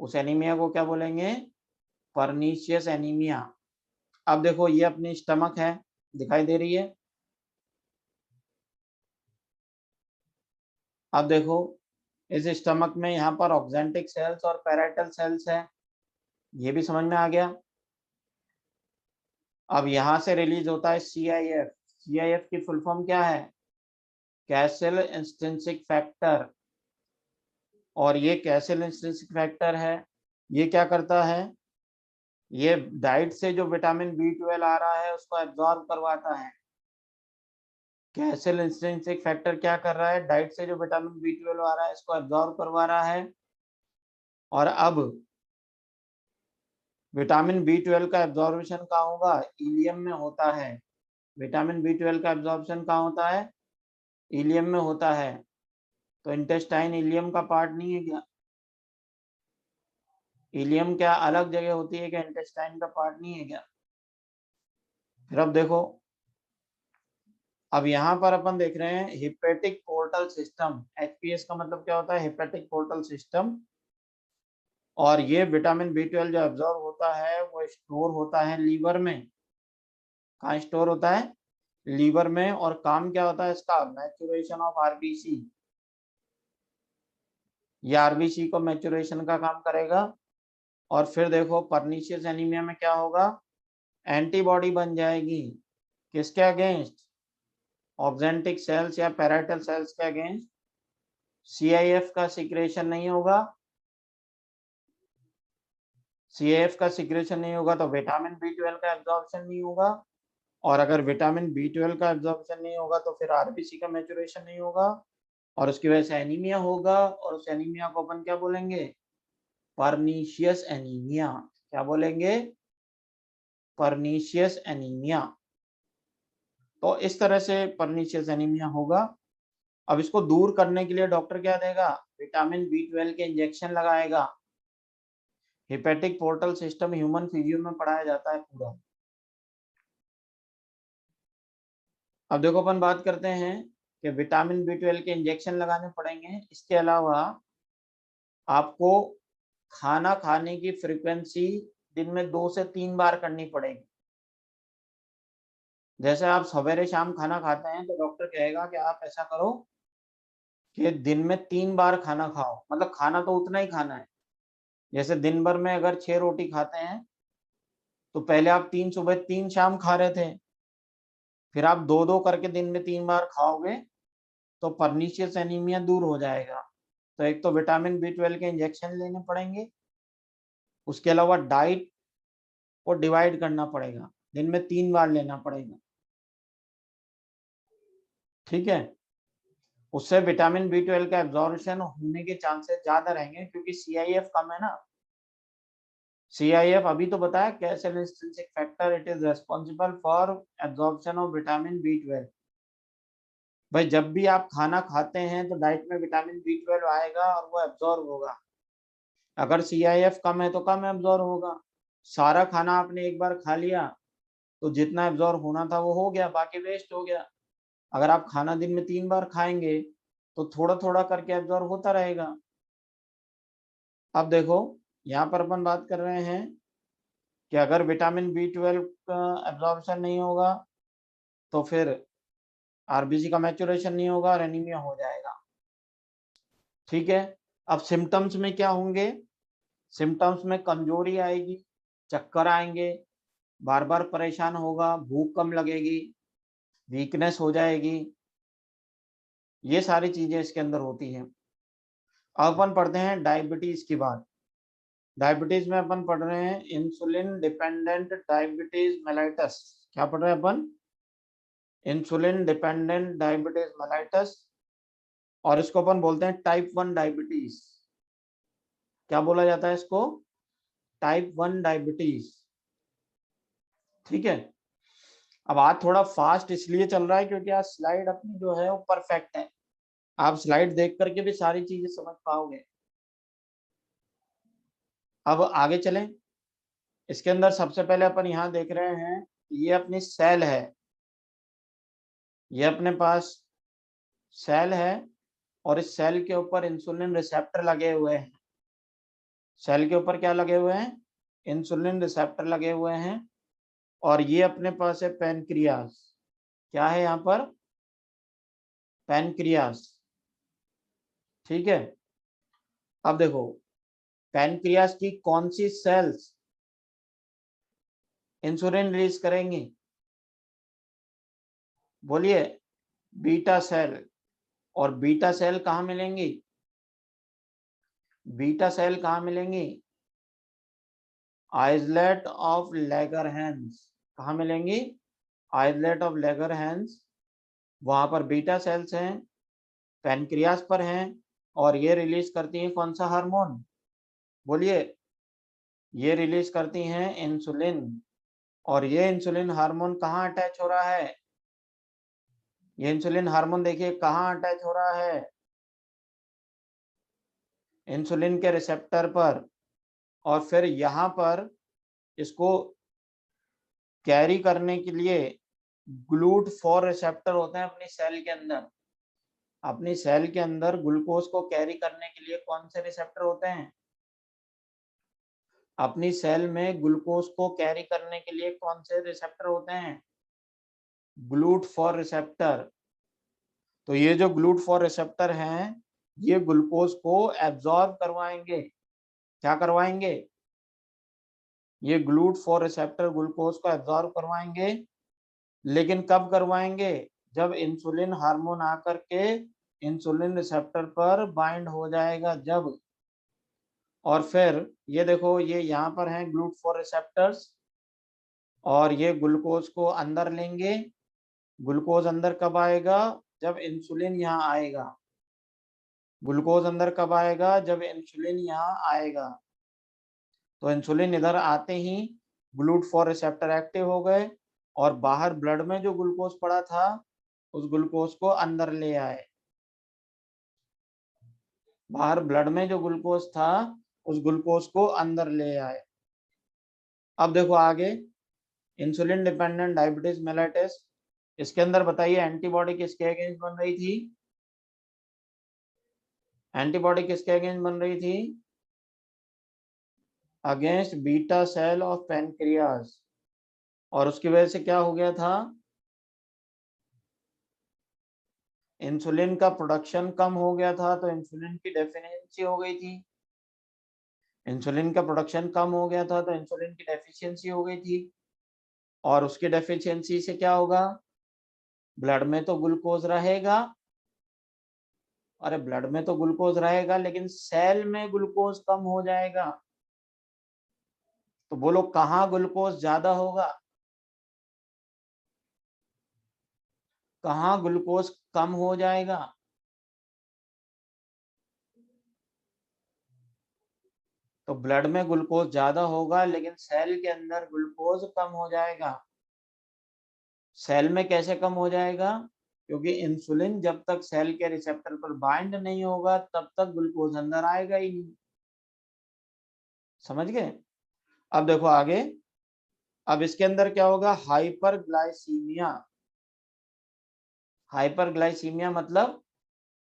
उस एनीमिया को क्या बोलेंगे, परनीशियस एनीमिया। अब देखो ये अपनी स्टमक है, दिखाई दे रही है। अब देखो इस स्टमक में यहाँ पर ऑक्जेंटिक सेल्स और पैराइटल सेल्स है, ये भी समझ में आ गया। अब यहाँ से रिलीज होता है सीआईएफ। सीआईएफ की फुल फॉर्म क्या है, कैसल इंस्ट्रिंसिक फैक्टर। और ये कैसल इंस्ट्रिंसिक फैक्टर है, ये क्या करता है, ये डाइट से जो विटामिन बी 12 आ रहा है उसको एब्जॉर्ब करवाता है। कैसल इंस्ट्रिंसिक फैक्टर क्या कर रहा है, डाइट से जो विटामिन बी 12 आ रहा है इसको एब्जॉर्ब करवा रहा है। और अब विटामिन बी 12 का एब्जॉर्बेशन कहाँ होगा, इलियम में होता है। विटामिन बी 12 का एब्जॉर्बेशन कहाँ होता है, इलियम में होता है। तो इंटेस्टाइन इलियम का पार्ट नहीं है क्या, इलियम क्या अलग जगह होती है क्या, इंटेस्टाइन का पार्ट नहीं है क्या। फिर अब देखो, अब यहाँ पर अपन देख रहे हैं हिपेटिक पोर्टल सिस्टम। एचपीएस का मतलब क्या होता है, हिपेटिक पोर्टल सिस्टम। और ये विटामिन B12 जो एब्जॉर्ब होता है वो स्टोर होता है लीवर में। कहाँ स्टोर होता है? लीवर में। और काम क्या होता है इसका? Maturation of RBC. ये आरबीसी को मैच्योरेशन का काम करेगा। और फिर देखो पर्नीशियस एनीमिया में क्या होगा? एंटीबॉडी बन जाएगी किसके अगेंस्ट? ऑक्जेंटिक सेल्स या पैराइटल सेल्स के अगेंस्ट। सीआईएफ का सिक्रेशन नहीं होगा। सीआईएफ का सिक्रेशन नहीं होगा तो विटामिन B12 का एब्जॉर्प्शन नहीं होगा। और अगर विटामिन B12 का एब्जॉर्प्शन नहीं होगा तो फिर आरबीसी का मैच्योरेशन नहीं होगा और उसकी वजह से एनीमिया होगा। और उस एनीमिया को अपन क्या बोलेंगे? Pernicious anaemia. क्या बोलेंगे? Pernicious anaemia. तो इस तरह से पर्नीशियस एनीमिया होगा। अब इसको दूर करने के लिए डॉक्टर क्या देगा? विटामिन B12 के इंजेक्शन लगाएगा। Hepatic portal system human physio में पढ़ाया जाता है पूरा। अब देखो अपन बात करते हैं कि विटामिन B12 के इंजेक्शन लगाने पड़ेंगे। इसके अलावा आपको खाना खाने की फ्रीक्वेंसी दिन में 2 से 3 बार करनी पड़ेगी। जैसे आप सवेरे शाम खाना खाते हैं तो डॉक्टर कहेगा कि आप ऐसा करो कि दिन में 3 बार खाना खाओ। मतलब खाना तो उतना ही खाना है। जैसे दिन भर में अगर 6 रोटी खाते हैं तो पहले आप 3 सुबह 3 शाम खा रहे थे, फिर आप 2-2 करके दिन में 3 बार खाओगे तो पर्नीशियस एनीमिया दूर हो जाएगा। तो एक तो विटामिन B12 के इंजेक्शन लेने पड़ेंगे, उसके अलावा डाइट को डिवाइड करना पड़ेगा, दिन में 3 बार लेना पड़ेगा। ठीक है। उससे विटामिन B12 का एब्जॉर्प्शन होने के चांसेस ज्यादा रहेंगे क्योंकि सीआईएफ कम है ना। सीआईएफ अभी तो बताया calcium intrinsic factor, it is responsible for absorption of vitamin B12। भाई जब भी आप खाना खाते हैं तो डाइट में विटामिन B12 आएगा और वो एब्जॉर्ब होगा। अगर सीआईएफ कम है तो कम एब्जॉर्ब होगा। सारा खाना आपने एक बार खा लिया तो जितना एब्जॉर्ब होना था वो हो गया, बाकी वेस्ट हो गया। अगर आप खाना दिन में 3 बार खाएंगे तो थोड़ा थोड़ा करके एब्जॉर्ब होता रहेगा। अब देखो यहाँ पर अपन बात कर रहे हैं कि अगर विटामिन B12 का एब्जॉर्प्शन नहीं होगा तो फिर आरबीसी का मैच्योरेशन नहीं होगा और एनीमिया हो जाएगा। ठीक है। अब सिम्टम्स में क्या होंगे? सिम्टम्स में कमजोरी आएगी, चक्कर आएंगे, बार बार परेशान होगा, भूख कम लगेगी, वीकनेस हो जाएगी। ये सारी चीजें इसके अंदर होती हैं। अब अपन पढ़ते हैं डायबिटीज की बात। डायबिटीज में अपन पढ़ रहे हैं इंसुलिन डिपेंडेंट डायबिटीज मेलाइटस। क्या पढ़ रहे हैं अपन? Insulin dependent diabetes mellitus. और इसको अपन बोलते हैं टाइप 1 डायबिटीज। क्या बोला जाता है इसको? Type 1 diabetes. ठीक है। अब आज थोड़ा फास्ट इसलिए चल रहा है क्योंकि आज स्लाइड अपनी जो है वो परफेक्ट है। आप स्लाइड देख करके भी सारी चीजें समझ पाओगे। अब आगे चलें। इसके अंदर सबसे पहले अपन यहाँ देख रहे हैं ये अपनी सेल है। ये अपने पास सेल है और इस सेल के ऊपर इंसुलिन रिसेप्टर लगे हुए हैं। सेल के ऊपर क्या लगे हुए हैं? इंसुलिन रिसेप्टर लगे हुए हैं। और ये अपने पास है पैनक्रियास। क्या है यहाँ पर? पैनक्रियास। ठीक है। अब देखो पैनक्रियास की कौन सी सेल्स इंसुलिन रिलीज करेंगी? बोलिए। Beta cell. और बीटा सेल कहाँ मिलेंगी? बीटा सेल कहाँ मिलेंगी? Islet of Langerhans. कहाँ मिलेंगी? Islet of Langerhans. वहां पर बीटा सेल्स हैं, पैनक्रियास पर हैं और ये रिलीज करती हैं कौन सा हार्मोन? बोलिए। ये रिलीज करती हैं इंसुलिन। और ये इंसुलिन हार्मोन कहाँ अटैच हो रहा है? ये इंसुलिन हार्मोन देखिए कहाँ अटैच हो रहा है? इंसुलिन के रिसेप्टर पर। और फिर यहाँ पर इसको कैरी करने के लिए GLUT4 रिसेप्टर होते हैं अपनी सेल के अंदर। अपनी सेल के अंदर ग्लूकोज को कैरी करने के लिए कौन से रिसेप्टर होते हैं? अपनी सेल में ग्लूकोज को कैरी करने के लिए कौन से रिसेप्टर होते हैं? GLUT4 receptor. तो ये जो GLUT4 रिसेप्टर हैं, ये ग्लूकोज को एब्जॉर्ब करवाएंगे। क्या करवाएंगे? ये GLUT4 रिसेप्टर ग्लूकोज को एब्जॉर्ब करवाएंगे। लेकिन कब करवाएंगे? जब इंसुलिन हार्मोन आकर के इंसुलिन रिसेप्टर पर बाइंड हो जाएगा, जब। और फिर ये देखो, ये यहाँ पर हैं GLUT4 रिसेप्टर्स, और ये ग्लूकोज को अंदर लेंगे। ग्लूकोज अंदर कब आएगा? जब इंसुलिन यहाँ आएगा। ग्लूकोज अंदर कब आएगा? जब इंसुलिन यहाँ आएगा। तो इंसुलिन इधर आते ही GLUT4 रिसेप्टर एक्टिव हो गए, और बाहर ब्लड में जो ग्लूकोज पड़ा था, उस ग्लूकोज को अंदर ले आए। बाहर ब्लड में जो ग्लूकोज था, उस ग्लूकोज को अंदर ले आए। अब देखो आगे, इंसुलिन डिपेंडेंट डायबिटीज मेलाइटिस, इसके अंदर बताइए एंटीबॉडी किसके अगेंस्ट बन रही थी? एंटीबॉडी किसके अगेंस्ट बन रही थी? Against beta cell of pancreas. और उसकी वजह से क्या हो गया था? इंसुलिन का प्रोडक्शन कम हो गया था, तो इंसुलिन की डेफिशिएंसी हो गई थी। इंसुलिन का प्रोडक्शन कम हो गया था, तो इंसुलिन की डेफिशिएंसी हो गई थी। और उसकी डेफिशिएंसी से क्या होगा? ब्लड में तो ग्लूकोज रहेगा। अरे ब्लड में तो ग्लूकोज रहेगा, लेकिन सेल में ग्लूकोज कम हो जाएगा। तो बोलो कहाँ ग्लूकोज ज्यादा होगा, कहाँ ग्लूकोज कम हो जाएगा? तो ब्लड में ग्लूकोज ज्यादा होगा, लेकिन सेल के अंदर ग्लूकोज कम हो जाएगा। सेल में कैसे कम हो जाएगा? क्योंकि इंसुलिन जब तक सेल के रिसेप्टर पर बाइंड नहीं होगा, तब तक ग्लूकोज अंदर आएगा ही नहीं। समझ गए? अब देखो आगे, अब इसके अंदर क्या होगा? हाइपरग्लाइसीमिया। हाइपरग्लाइसीमिया मतलब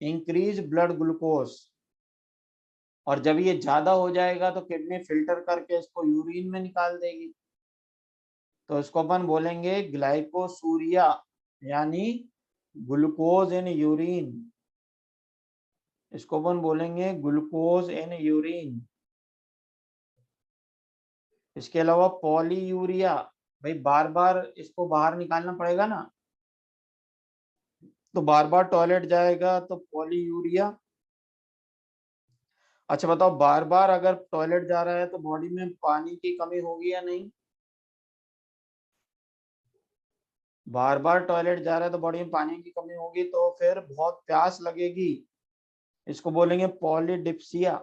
इंक्रीज ब्लड ग्लूकोज। और जब ये ज्यादा हो जाएगा, तो किडनी फिल्टर करके इसको यूरिन में निकाल देगी। तो इसको अपन बोलेंगे ग्लाइकोसूरिया, यानी ग्लूकोज इन यूरिन। इसको अपन बोलेंगे ग्लूकोज इन यूरिन। इसके अलावा पॉलीयूरिया, भाई बार बार इसको बाहर निकालना पड़ेगा ना, तो बार बार टॉयलेट जाएगा, तो पॉलीयूरिया। अच्छा बताओ, बार बार अगर टॉयलेट जा रहा है तो बॉडी में पानी की कमी होगी या नहीं? बार बार टॉयलेट जा रहा है तो बॉडी में पानी की कमी होगी, तो फिर बहुत प्यास लगेगी। इसको बोलेंगे पॉलीडिप्सिया।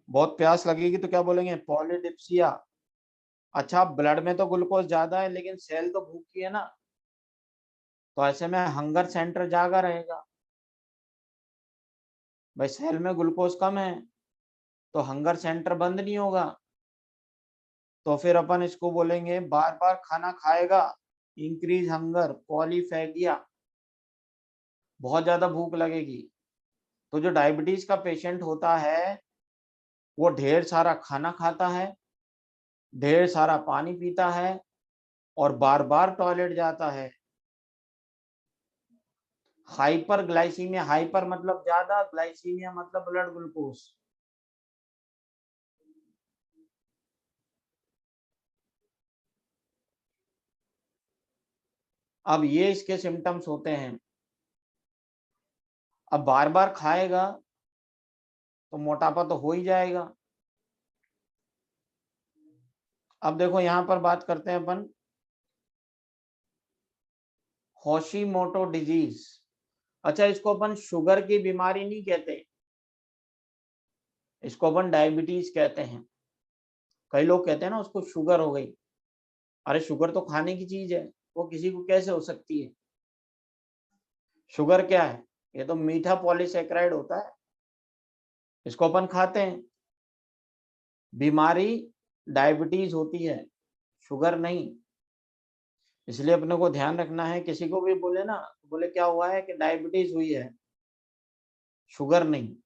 बहुत प्यास लगेगी तो क्या बोलेंगे? पॉलीडिप्सिया। अच्छा, ब्लड में तो ग्लूकोज ज्यादा है, लेकिन सेल तो भूखी है ना, तो ऐसे में हंगर सेंटर जागा रहेगा। भाई सेल में ग्लूकोज कम है, तो हंगर सेंटर बंद नहीं होगा। तो फिर अपन इसको बोलेंगे बार बार खाना खाएगा, इंक्रीज हंगर, पॉलीफेगिया। बहुत ज्यादा भूख लगेगी। तो जो डायबिटीज का पेशेंट होता है, वो ढेर सारा खाना खाता है, ढेर सारा पानी पीता है, और बार बार टॉयलेट जाता है। हाइपर ग्लाइसीमिया, हाइपर मतलब ज्यादा, ग्लाइसीमिया मतलब ब्लड ग्लूकोज। अब ये इसके सिम्टम्स होते हैं। अब बार बार खाएगा तो मोटापा तो हो ही जाएगा। अब देखो यहां पर बात करते हैं अपन होशिमोटो डिजीज। अच्छा, इसको अपन शुगर की बीमारी नहीं कहते, इसको अपन डायबिटीज कहते हैं। कई लोग कहते हैं ना उसको शुगर हो गई। अरे शुगर तो खाने की चीज है, वो किसी को कैसे हो सकती है? शुगर क्या है? ये तो मीठा पॉलीसेकेराइड होता है, इसको अपन खाते हैं। बीमारी डायबिटीज होती है, शुगर नहीं। इसलिए अपने को ध्यान रखना है, किसी को भी बोले ना, तो बोले क्या हुआ है? कि डायबिटीज हुई है, शुगर नहीं।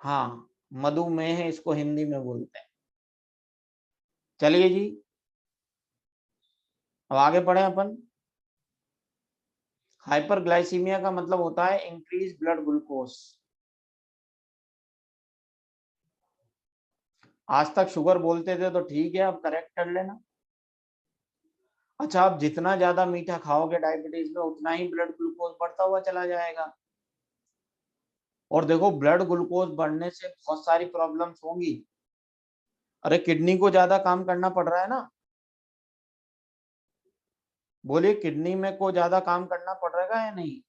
हाँ, मधुमेह इसको हिंदी में बोलते हैं। चलिए जी, अब आगे बढ़े अपन। हाइपरग्लाइसीमिया का मतलब होता है इंक्रीज ब्लड ग्लूकोज। आज तक शुगर बोलते थे तो ठीक है, अब करेक्ट कर लेना। अच्छा, आप जितना ज्यादा मीठा खाओगे डायबिटीज में, उतना ही ब्लड ग्लूकोज बढ़ता हुआ चला जाएगा। और देखो, ब्लड ग्लूकोज बढ़ने से बहुत सारी प्रॉब्लम्स होंगी। अरे, किडनी को ज्यादा काम करना पड़ रहा है ना। बोलिए, किडनी में को ज्यादा काम करना पड़ रहा है या नहीं?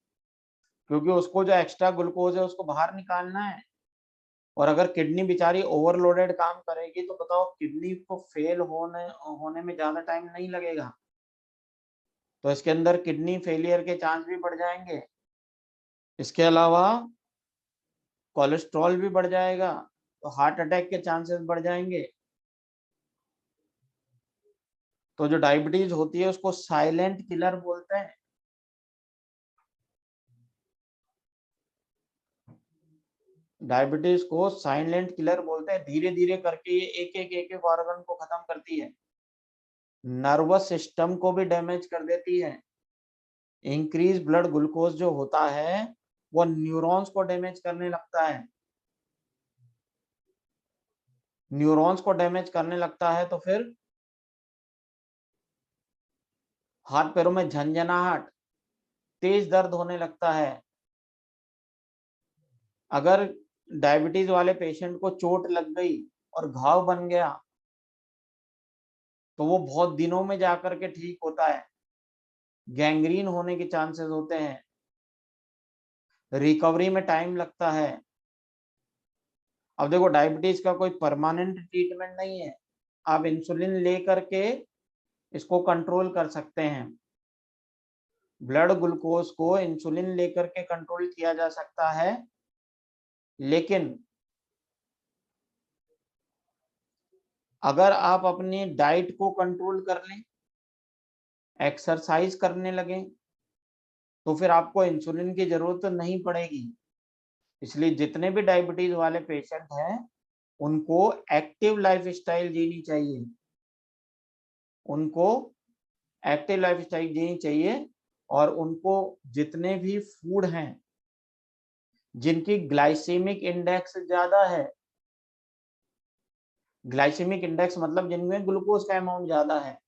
क्योंकि उसको जो एक्स्ट्रा ग्लूकोज है उसको बाहर निकालना है। और अगर किडनी बेचारी ओवरलोडेड काम करेगी तो बताओ, किडनी को फेल होने होने में ज्यादा टाइम नहीं लगेगा। तो इसके अंदर किडनी फेलियर के चांस भी बढ़ जाएंगे। इसके अलावा कोलेस्ट्रॉल भी बढ़ जाएगा, तो हार्ट अटैक के चांसेस बढ़ जाएंगे। तो जो डायबिटीज होती है उसको साइलेंट किलर बोलते हैं। डायबिटीज को साइलेंट किलर बोलते हैं। धीरे धीरे करके ये एक एक ऑर्गन को खत्म करती है। नर्वस सिस्टम को भी डैमेज कर देती है। इंक्रीज ब्लड ग्लूकोज जो होता है वो न्यूरॉन्स को डैमेज करने लगता है। न्यूरॉन्स को डैमेज करने लगता है तो फिर हाथ पैरों में झंझनाहट, तेज दर्द होने लगता है। अगर डायबिटीज वाले पेशेंट को चोट लग गई और घाव बन गया तो वो बहुत दिनों में जाकर के ठीक होता है। गैंग्रीन होने के चांसेस होते हैं। रिकवरी में टाइम लगता है। अब देखो, डायबिटीज का कोई परमानेंट ट्रीटमेंट नहीं है। आप इंसुलिन ले करके इसको कंट्रोल कर सकते हैं। ब्लड ग्लूकोज को इंसुलिन लेकर के कंट्रोल किया जा सकता है, लेकिन अगर आप अपनी डाइट को कंट्रोल कर लें, एक्सरसाइज करने लगें, तो फिर आपको इंसुलिन की जरूरत नहीं पड़ेगी। इसलिए जितने भी डायबिटीज वाले पेशेंट हैं उनको एक्टिव लाइफस्टाइल जीनी चाहिए। उनको एक्टिव लाइफस्टाइल जीनी चाहिए। और उनको जितने भी फूड हैं जिनकी ग्लाइसेमिक इंडेक्स ज्यादा है, ग्लाइसेमिक इंडेक्स मतलब जिनमें ग्लूकोज का अमाउंट ज्यादा है,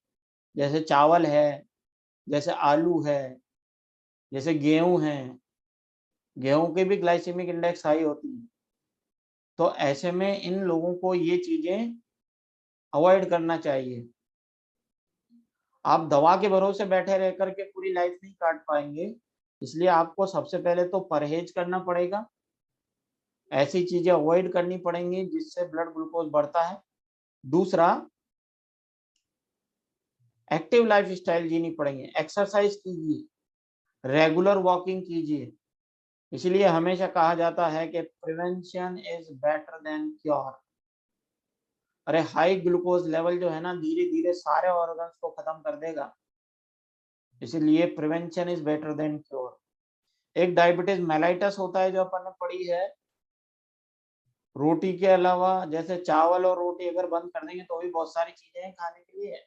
जैसे चावल है, जैसे आलू है, जैसे गेहूं है। गेहूं की भी ग्लाइसेमिक इंडेक्स हाई होती है। तो ऐसे में इन लोगों को ये चीजें अवॉइड करना चाहिए। आप दवा के भरोसे बैठे रह करके पूरी लाइफ नहीं काट पाएंगे। इसलिए आपको सबसे पहले तो परहेज करना पड़ेगा। ऐसी चीजें अवॉइड करनी पड़ेंगी जिससे ब्लड ग्लूकोज बढ़ता है। दूसरा, एक्टिव लाइफ स्टाइल जीनी पड़ेगी। एक्सरसाइज कीजिए, रेगुलर वॉकिंग कीजिए। इसलिए हमेशा कहा जाता है कि prevention is better than cure. अरे, हाई ग्लूकोज लेवल जो है ना, धीरे धीरे सारे ऑर्गन्स को खत्म कर देगा। इसीलिए prevention is better than cure. एक डायबिटीज मेलाइटस होता है जो अपन ने पढ़ी है। रोटी के अलावा, जैसे चावल और रोटी अगर बंद कर देंगे तो भी बहुत सारी चीजें हैं खाने के लिए।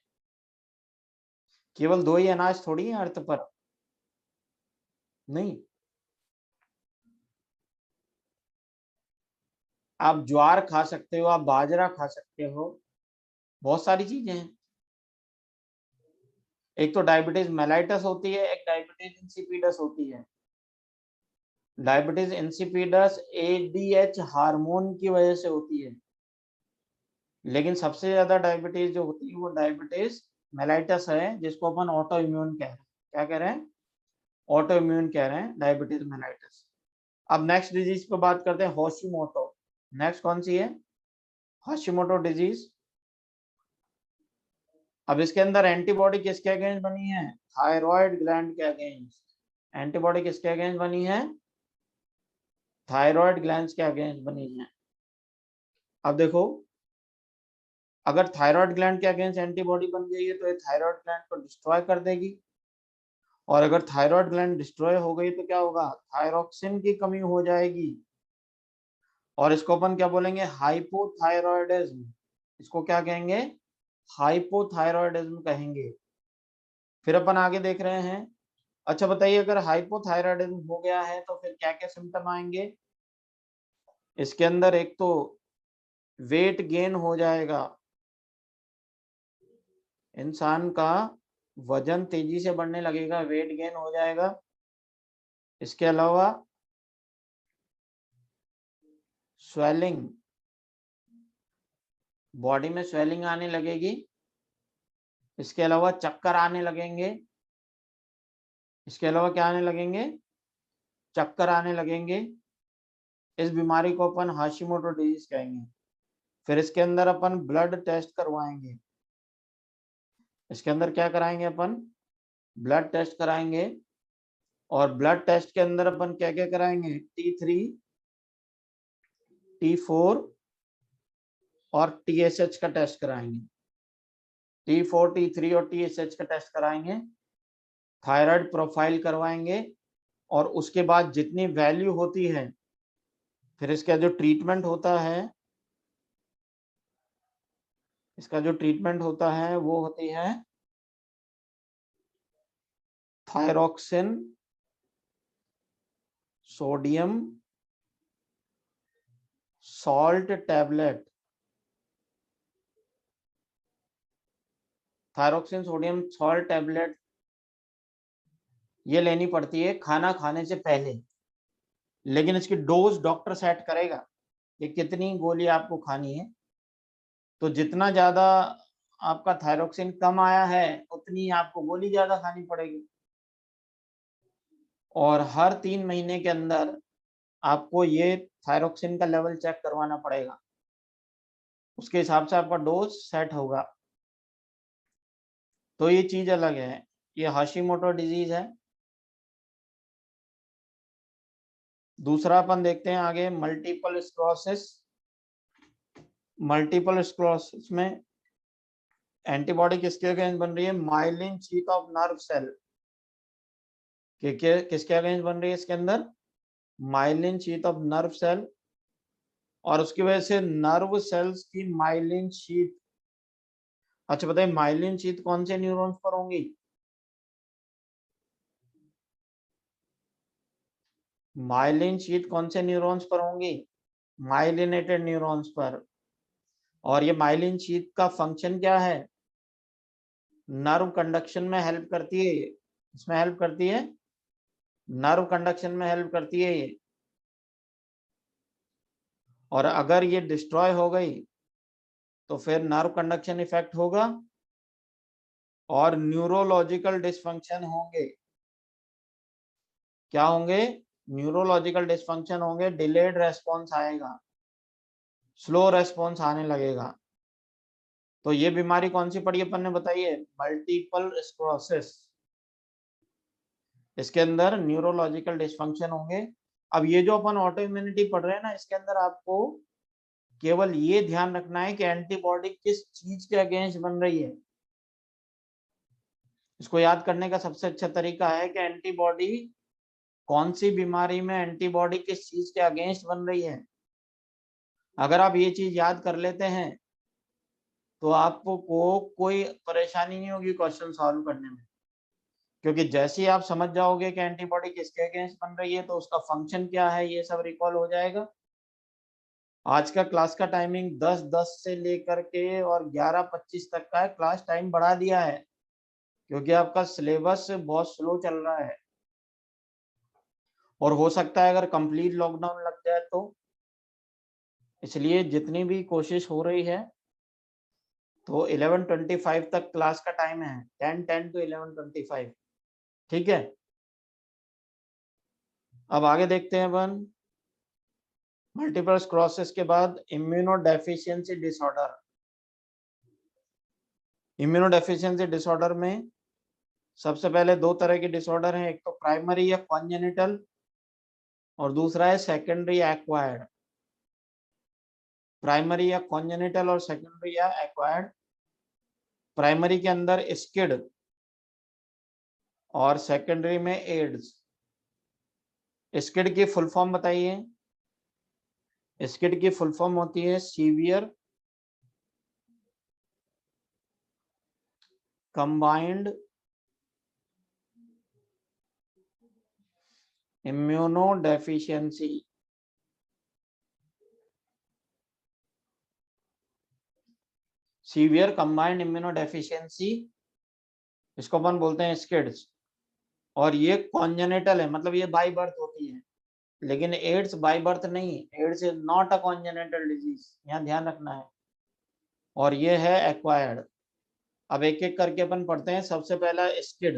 केवल दो ही अनाज थोड़ी है अर्थ पर। नहीं, आप ज्वार खा सकते हो, आप बाजरा खा सकते हो, बहुत सारी चीजें हैं। एक तो डायबिटीज मेलाइटस होती है, एक डायबिटीज इंसिपिडस होती है। डायबिटीज इंसिपिडस एडीएच हार्मोन की वजह से होती है। लेकिन सबसे ज्यादा डायबिटीज जो होती है वो डायबिटीज मेलाइटस है, जिसको अपन ऑटो इम्यून कह रहे हैं। क्या कह रहे हैं? ऑटो इम्यून कह रहे हैं, डायबिटीज मेलाइटस। अब नेक्स्ट डिजीज पे बात करते हैं, होशिमोटो। नेक्स्ट कौन सी है? होशिमोटो डिजीज। अब इसके अंदर एंटीबॉडी किसके अगेंस्ट बनी है? थायराइड ग्लैंड के अगेंस्ट। एंटीबॉडी किसके अगेंस्ट बनी है? थायराइड ग्लैंड के अगेंस्ट बनी है। अब देखो, अगर थायराइड ग्लैंड के अगेंस्ट एंटीबॉडी बन गई है तो ये थायराइड ग्लैंड को डिस्ट्रॉय कर देगी। और अगर थायराइड ग्लैंड डिस्ट्रॉय हो गई तो क्या होगा? थायरोक्सिन की कमी हो जाएगी। और इसको अपन क्या बोलेंगे, हाइपोथायरॉयडिज्म। इसको क्या कहेंगे, हाइपोथायरॉयडिज्म कहेंगे। फिर अपन आगे देख रहे हैं। अच्छा बताइए, अगर हाइपोथायरॉयडिज्म हो गया है तो फिर क्या क्या सिम्टम आएंगे। इसके अंदर एक तो वेट गेन हो जाएगा, इंसान का वजन तेजी से बढ़ने लगेगा, वेट गेन हो जाएगा। इसके अलावा स्वेलिंग, बॉडी में स्वेलिंग आने लगेगी। इसके अलावा चक्कर आने लगेंगे। इसके अलावा क्या आने लगेंगे, चक्कर आने लगेंगे। इस बीमारी को अपन हाशिमोटो डिजीज कहेंगे। फिर इसके अंदर अपन ब्लड टेस्ट करवाएंगे। इसके अंदर क्या कराएंगे अपन, ब्लड टेस्ट कराएंगे। और ब्लड टेस्ट के अंदर अपन क्या क्या कराएंगे, T3, T4 और TSH का टेस्ट कराएंगे। T4, T3 और TSH का टेस्ट कराएंगे। थायराइड प्रोफाइल करवाएंगे। और उसके बाद जितनी वैल्यू होती है, फिर इसका जो ट्रीटमेंट होता है, इसका जो ट्रीटमेंट होता है वो होती है thyroxine sodium salt tablet. Thyroxine sodium salt tablet ये लेनी पड़ती है खाना खाने से पहले, लेकिन इसकी डोज डॉक्टर सेट करेगा कि कितनी गोली आपको खानी है। तो जितना ज्यादा आपका थायरोक्सिन कम आया है, उतनी आपको गोली ज्यादा खानी पड़ेगी। और हर 3 महीने के अंदर आपको ये थायरोक्सिन का लेवल चेक करवाना पड़ेगा, उसके हिसाब से आपका डोज सेट होगा। तो ये चीज अलग है, ये हाशिमोटो डिजीज है। दूसरा अपन देखते हैं आगे, मल्टीपल स्क्लेरोसिस। मल्टीपल स्क्लेरोसिस में एंटीबॉडी किसके अगेंस्ट बन रही है, myelin sheath of nerve cell. किसके अगेंस्ट बन रही है इसके अंदर, myelin sheath of nerve cell. और उसकी वजह से नर्व सेल्स की माइलिन शीथ, अच्छा बताइए माइलिन शीथ कौन से न्यूरॉन्स पर होंगी, माइलिन शीथ कौन से न्यूरॉन्स पर होंगी, माइलिनेटेड न्यूरॉन्स पर। और ये माइलिन शीथ का फंक्शन क्या है, नर्व कंडक्शन में हेल्प करती है। इसमें हेल्प करती है, नर्व कंडक्शन में हेल्प करती है ये। और अगर ये डिस्ट्रॉय हो गई तो फिर नर्व कंडक्शन इफेक्ट होगा और न्यूरोलॉजिकल डिसफंक्शन होंगे। क्या होंगे, न्यूरोलॉजिकल डिसफंक्शन होंगे, डिलेड रेस्पॉन्स आएगा, स्लो रेस्पॉन्स आने लगेगा। तो ये बीमारी कौन सी पड़ी अपन ने बताइए, मल्टीपल स्क्लेरोसिस। इसके अंदर न्यूरोलॉजिकल डिसफंक्शन होंगे। अब ये जो अपन ऑटो इम्यूनिटी पढ़ रहे हैं ना, इसके अंदर आपको केवल ये ध्यान रखना है कि एंटीबॉडी किस चीज के अगेंस्ट बन रही है। इसको याद करने का सबसे अच्छा तरीका है कि एंटीबॉडी कौन सी बीमारी में एंटीबॉडी किस चीज के अगेंस्ट बन रही है। अगर आप ये चीज याद कर लेते हैं तो आपको कोई परेशानी नहीं होगी क्वेश्चन सॉल्व करने में, क्योंकि जैसे ही आप समझ जाओगे कि एंटीबॉडी किसके अगेंस्ट बन रही है तो उसका फंक्शन क्या है, ये सब रिकॉल हो जाएगा। आज का क्लास का टाइमिंग 10:10 से लेकर के और 11:25 तक का है। क्लास टाइम बढ़ा दिया है क्योंकि आपका सिलेबस बहुत स्लो चल रहा है और हो सकता है अगर कंप्लीट लॉकडाउन लग जाए तो। इसलिए जितनी भी कोशिश हो रही है, तो 11:25 तक क्लास का टाइम है, 10:10 to 11:25। ठीक है, अब आगे देखते हैं अपन मल्टीपल स्क्लेरोसिस के बाद इम्यूनोडेफिशिएंसी डिसऑर्डर। इम्यूनोडेफिशिएंसी डिसऑर्डर में सबसे पहले दो तरह के डिसऑर्डर हैं, एक तो प्राइमरी या कॉन्जेनिटल और दूसरा है सेकेंडरी एक्वायर्ड। प्राइमरी या कॉन्जेनिटल और सेकेंडरी या एक्वायर्ड। प्राइमरी के अंदर स्किड और सेकेंडरी में एड्स। स्किड की फुल फॉर्म बताइए, स्किड की फुल फॉर्म होती है severe combined immuno deficiency. Severe combined immuno deficiency, इसको अपन बोलते हैं स्किड्स। और ये कॉन्जेनिटल है, मतलब ये बाय बर्थ होती है, लेकिन एड्स बाय बर्थ नहीं, AIDS is not a congenital disease, यहाँ ध्यान रखना है। और ये है एक्वायर्ड। अब एक एक करके अपन पढ़ते हैं। सबसे पहला स्किड।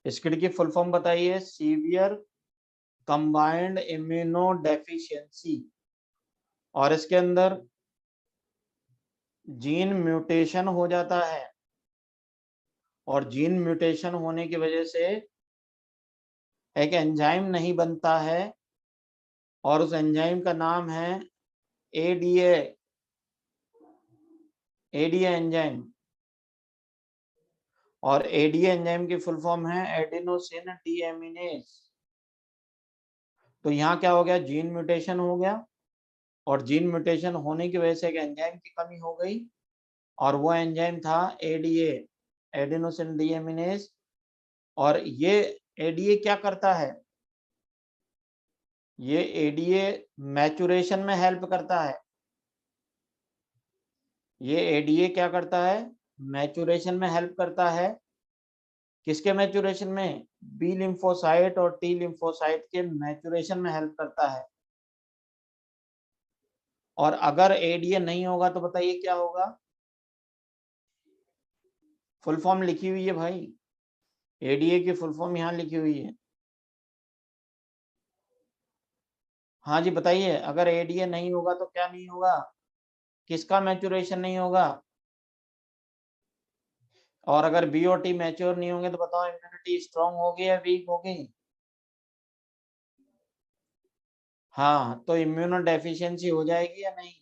स्किड की फुल फॉर्म बताइए। Severe combined immuno deficiency. और इसके अंदर जीन म्यूटेशन हो जाता है, और जीन म्यूटेशन होने की वजह से एक एंजाइम नहीं बनता है, और उस एंजाइम का नाम है एडीए, एडीए एंजाइम। और एडीए एंजाइम की फुल फॉर्म है एडिनोसिन डीएमिनेज। तो यहाँ क्या हो गया, जीन म्यूटेशन हो गया, और जीन म्यूटेशन होने की वजह से एक एंजाइम की कमी हो गई, और वो एंजाइम था एडीए, एडिनोसिन डीएमिनेज। और ये एडीए क्या करता है, ये एडीए मैचुरेशन में हेल्प करता है। ये एडीए क्या करता है, मैचुरेशन में हेल्प करता है। किसके मैचुरेशन में, बी लिम्फोसाइट और टी लिम्फोसाइट के मैचुरेशन में हेल्प करता है। और अगर एडीए नहीं होगा तो बताइए क्या होगा। फुल फॉर्म लिखी हुई है भाई, एडीए की फुल फॉर्म यहाँ लिखी हुई है। हाँ जी बताइए, अगर एडीए नहीं होगा तो क्या नहीं होगा, किसका मैचुरेशन नहीं होगा। और अगर बी और टी मैच्योर नहीं होंगे तो बताओ इम्यूनिटी स्ट्रांग होगी या वीक होगी। हाँ, तो इम्यूनो डेफिशिएंसी हो जाएगी या नहीं।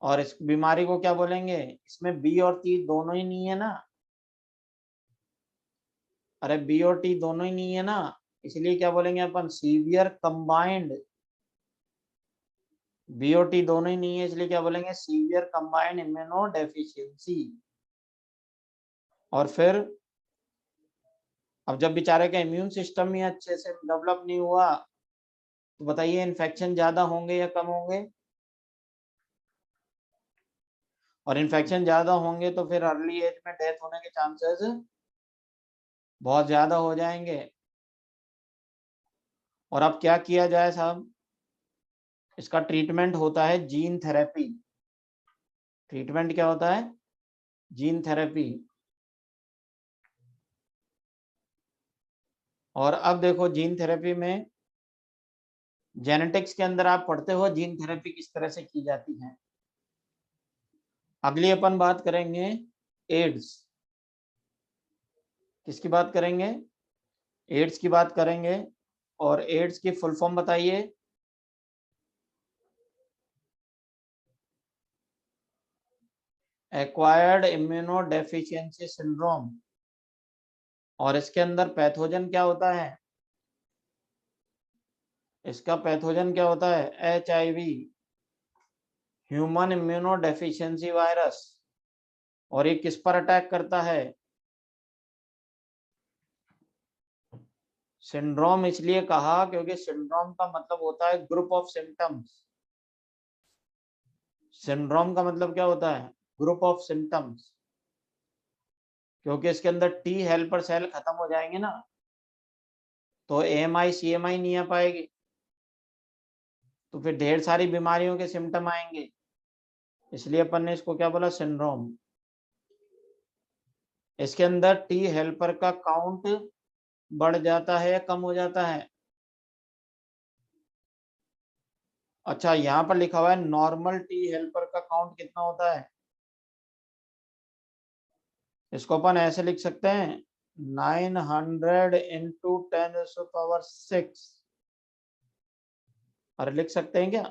और इस बीमारी को क्या बोलेंगे, इसमें बी और टी दोनों ही नहीं है ना। अरे बी और टी दोनों ही नहीं है ना, इसलिए क्या बोलेंगे अपन, सीवियर कंबाइंड। बी और टी दोनों ही नहीं है, इसलिए क्या बोलेंगे, सीवियर कंबाइंड इम्यूनो डेफिशिएंसी। और फिर अब जब बेचारे का इम्यून सिस्टम ही अच्छे से डेवलप नहीं हुआ, तो बताइए इन्फेक्शन ज्यादा होंगे या कम होंगे। और इन्फेक्शन ज्यादा होंगे तो फिर अर्ली एज में डेथ होने के चांसेस बहुत ज्यादा हो जाएंगे। और अब क्या किया जाए साहब, इसका ट्रीटमेंट होता है जीन थेरेपी। ट्रीटमेंट क्या होता है, जीन थेरेपी। और अब देखो जीन थेरेपी में जेनेटिक्स के अंदर आप पढ़ते हो जीन थेरेपी किस तरह से की जाती है। अगली अपन बात करेंगे एड्स। किसकी बात करेंगे, एड्स की बात करेंगे। और एड्स की फुल फॉर्म बताइए। Acquired immuno deficiency syndrome. और इसके अंदर पैथोजन क्या होता है, इसका पैथोजन क्या होता है, HIV, human immuno deficiency virus. और ये किस पर अटैक करता है, सिंड्रोम इसलिए कहा क्योंकि सिंड्रोम का मतलब होता है ग्रुप ऑफ सिम्टम्स। सिंड्रोम का मतलब क्या होता है, ग्रुप ऑफ सिम्टम्स। क्योंकि इसके अंदर टी हेल्पर सेल खत्म हो जाएंगे ना, तो AMI CMI नहीं आ पाएगी, तो फिर ढेर सारी बीमारियों के सिम्टम आएंगे। इसलिए अपन ने इसको क्या बोला, सिंड्रोम। इसके अंदर टी हेल्पर का काउंट बढ़ जाता है या कम हो जाता है। अच्छा, यहाँ पर लिखा हुआ है नॉर्मल टी हेल्पर का काउंट कितना होता है, इसको अपन ऐसे लिख सकते हैं 900 इंटू 10⁶। अरे लिख सकते हैं क्या,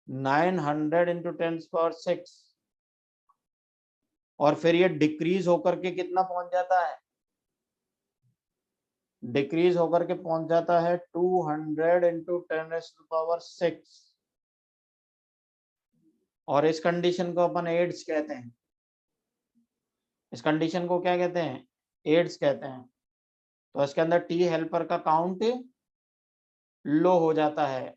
900 इंटू 10⁶। और फिर ये डिक्रीज होकर के कितना पहुंच जाता है, डिक्रीज होकर के पहुंच जाता है 200 इंटू 10⁻⁶। और इस कंडीशन को अपन एड्स कहते हैं। इस कंडीशन को क्या कहते हैं? एड्स कहते हैं। तो इसके अंदर टी हेल्पर का काउंट लो हो जाता है।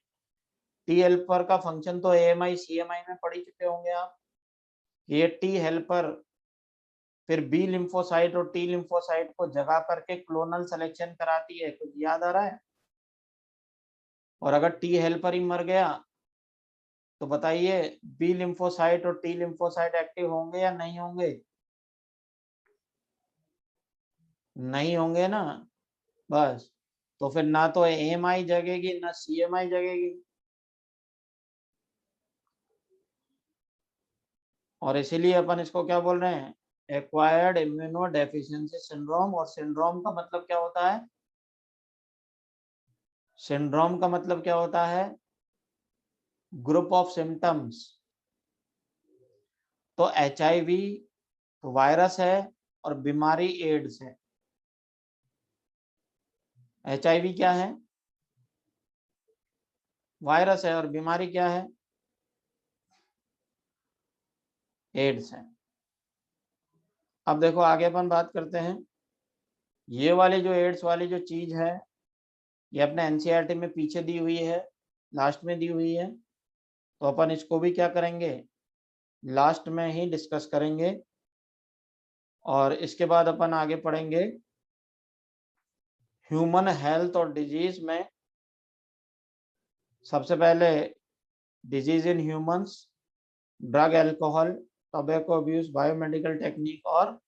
टी हेल्पर का फंक्शन तो एएमआई सीएमआई में पढ़ ही चुके होंगे आप। ये टी हेल्पर फिर बी लिम्फोसाइट और टी लिम्फोसाइट को जगा करके क्लोनल सिलेक्शन कराती है। कुछ याद आ रहा है? और अगर टी हेल्पर ही मर गया तो बताइए बी लिम्फोसाइट और टी लिम्फोसाइट एक्टिव होंगे या नहीं होंगे? नहीं होंगे ना। बस, तो फिर ना तो एएमआई जगेगी ना सीएमआई जगेगी। और इसीलिए अपन इसको क्या बोल रहे हैं? Acquired immuno deficiency syndrome. और सिंड्रोम का मतलब क्या होता है? सिंड्रोम का मतलब क्या होता है? Group of symptoms. तो एचआईवी वायरस है और बीमारी एड्स है। एचआईवी क्या है? वायरस है। और बीमारी क्या है? एड्स है। अब देखो आगे अपन बात करते हैं। ये वाली जो एड्स वाली जो चीज है ये अपने एनसीईआरटी में पीछे दी हुई है, लास्ट में दी हुई है। तो अपन इसको भी क्या करेंगे? लास्ट में ही डिस्कस करेंगे। और इसके बाद अपन आगे पढ़ेंगे ह्यूमन हेल्थ और डिजीज में। सबसे पहले disease in humans, drug, alcohol, tobacco abuse, biomedical technique और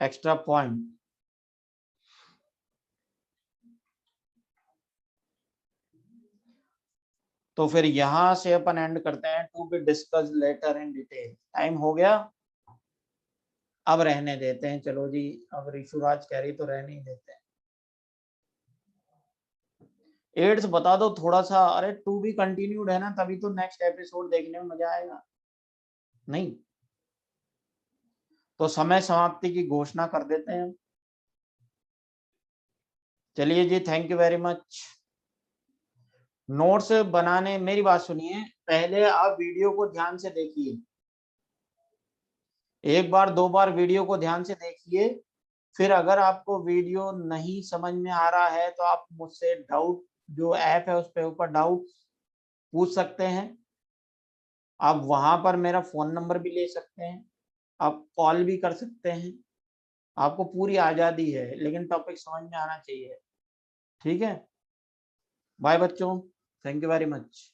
एक्स्ट्रा पॉइंट। तो फिर यहां से अपन एंड करते हैं to be discuss later in detail. Time हो गया, अब रहने देते हैं। चलो जी, अब ऋषुराज कह रही तो रहने ही देते हैं। एड्स बता दो थोड़ा सा। अरे टू बी कंटिन्यूड है ना, तभी तो नेक्स्ट एपिसोड देखने में मजा आएगा। नहीं तो समय समाप्ति की घोषणा कर देते हैं। चलिए जी, thank you very much. Notes बनाने, मेरी बात सुनिए, पहले आप वीडियो को ध्यान से देखिए। एक बार दो बार वीडियो को ध्यान से देखिए। फिर अगर आपको वीडियो नहीं समझ में आ रहा है तो आप मुझसे डाउट, जो ऐप है उस पे ऊपर डाउट पूछ सकते हैं। आप वहां पर मेरा फोन नंबर भी ले सकते हैं, आप कॉल भी कर सकते हैं। आपको पूरी आजादी है, लेकिन टॉपिक समझ में आना चाहिए। ठीक है, बाय बच्चों, थैंक यू वेरी मच।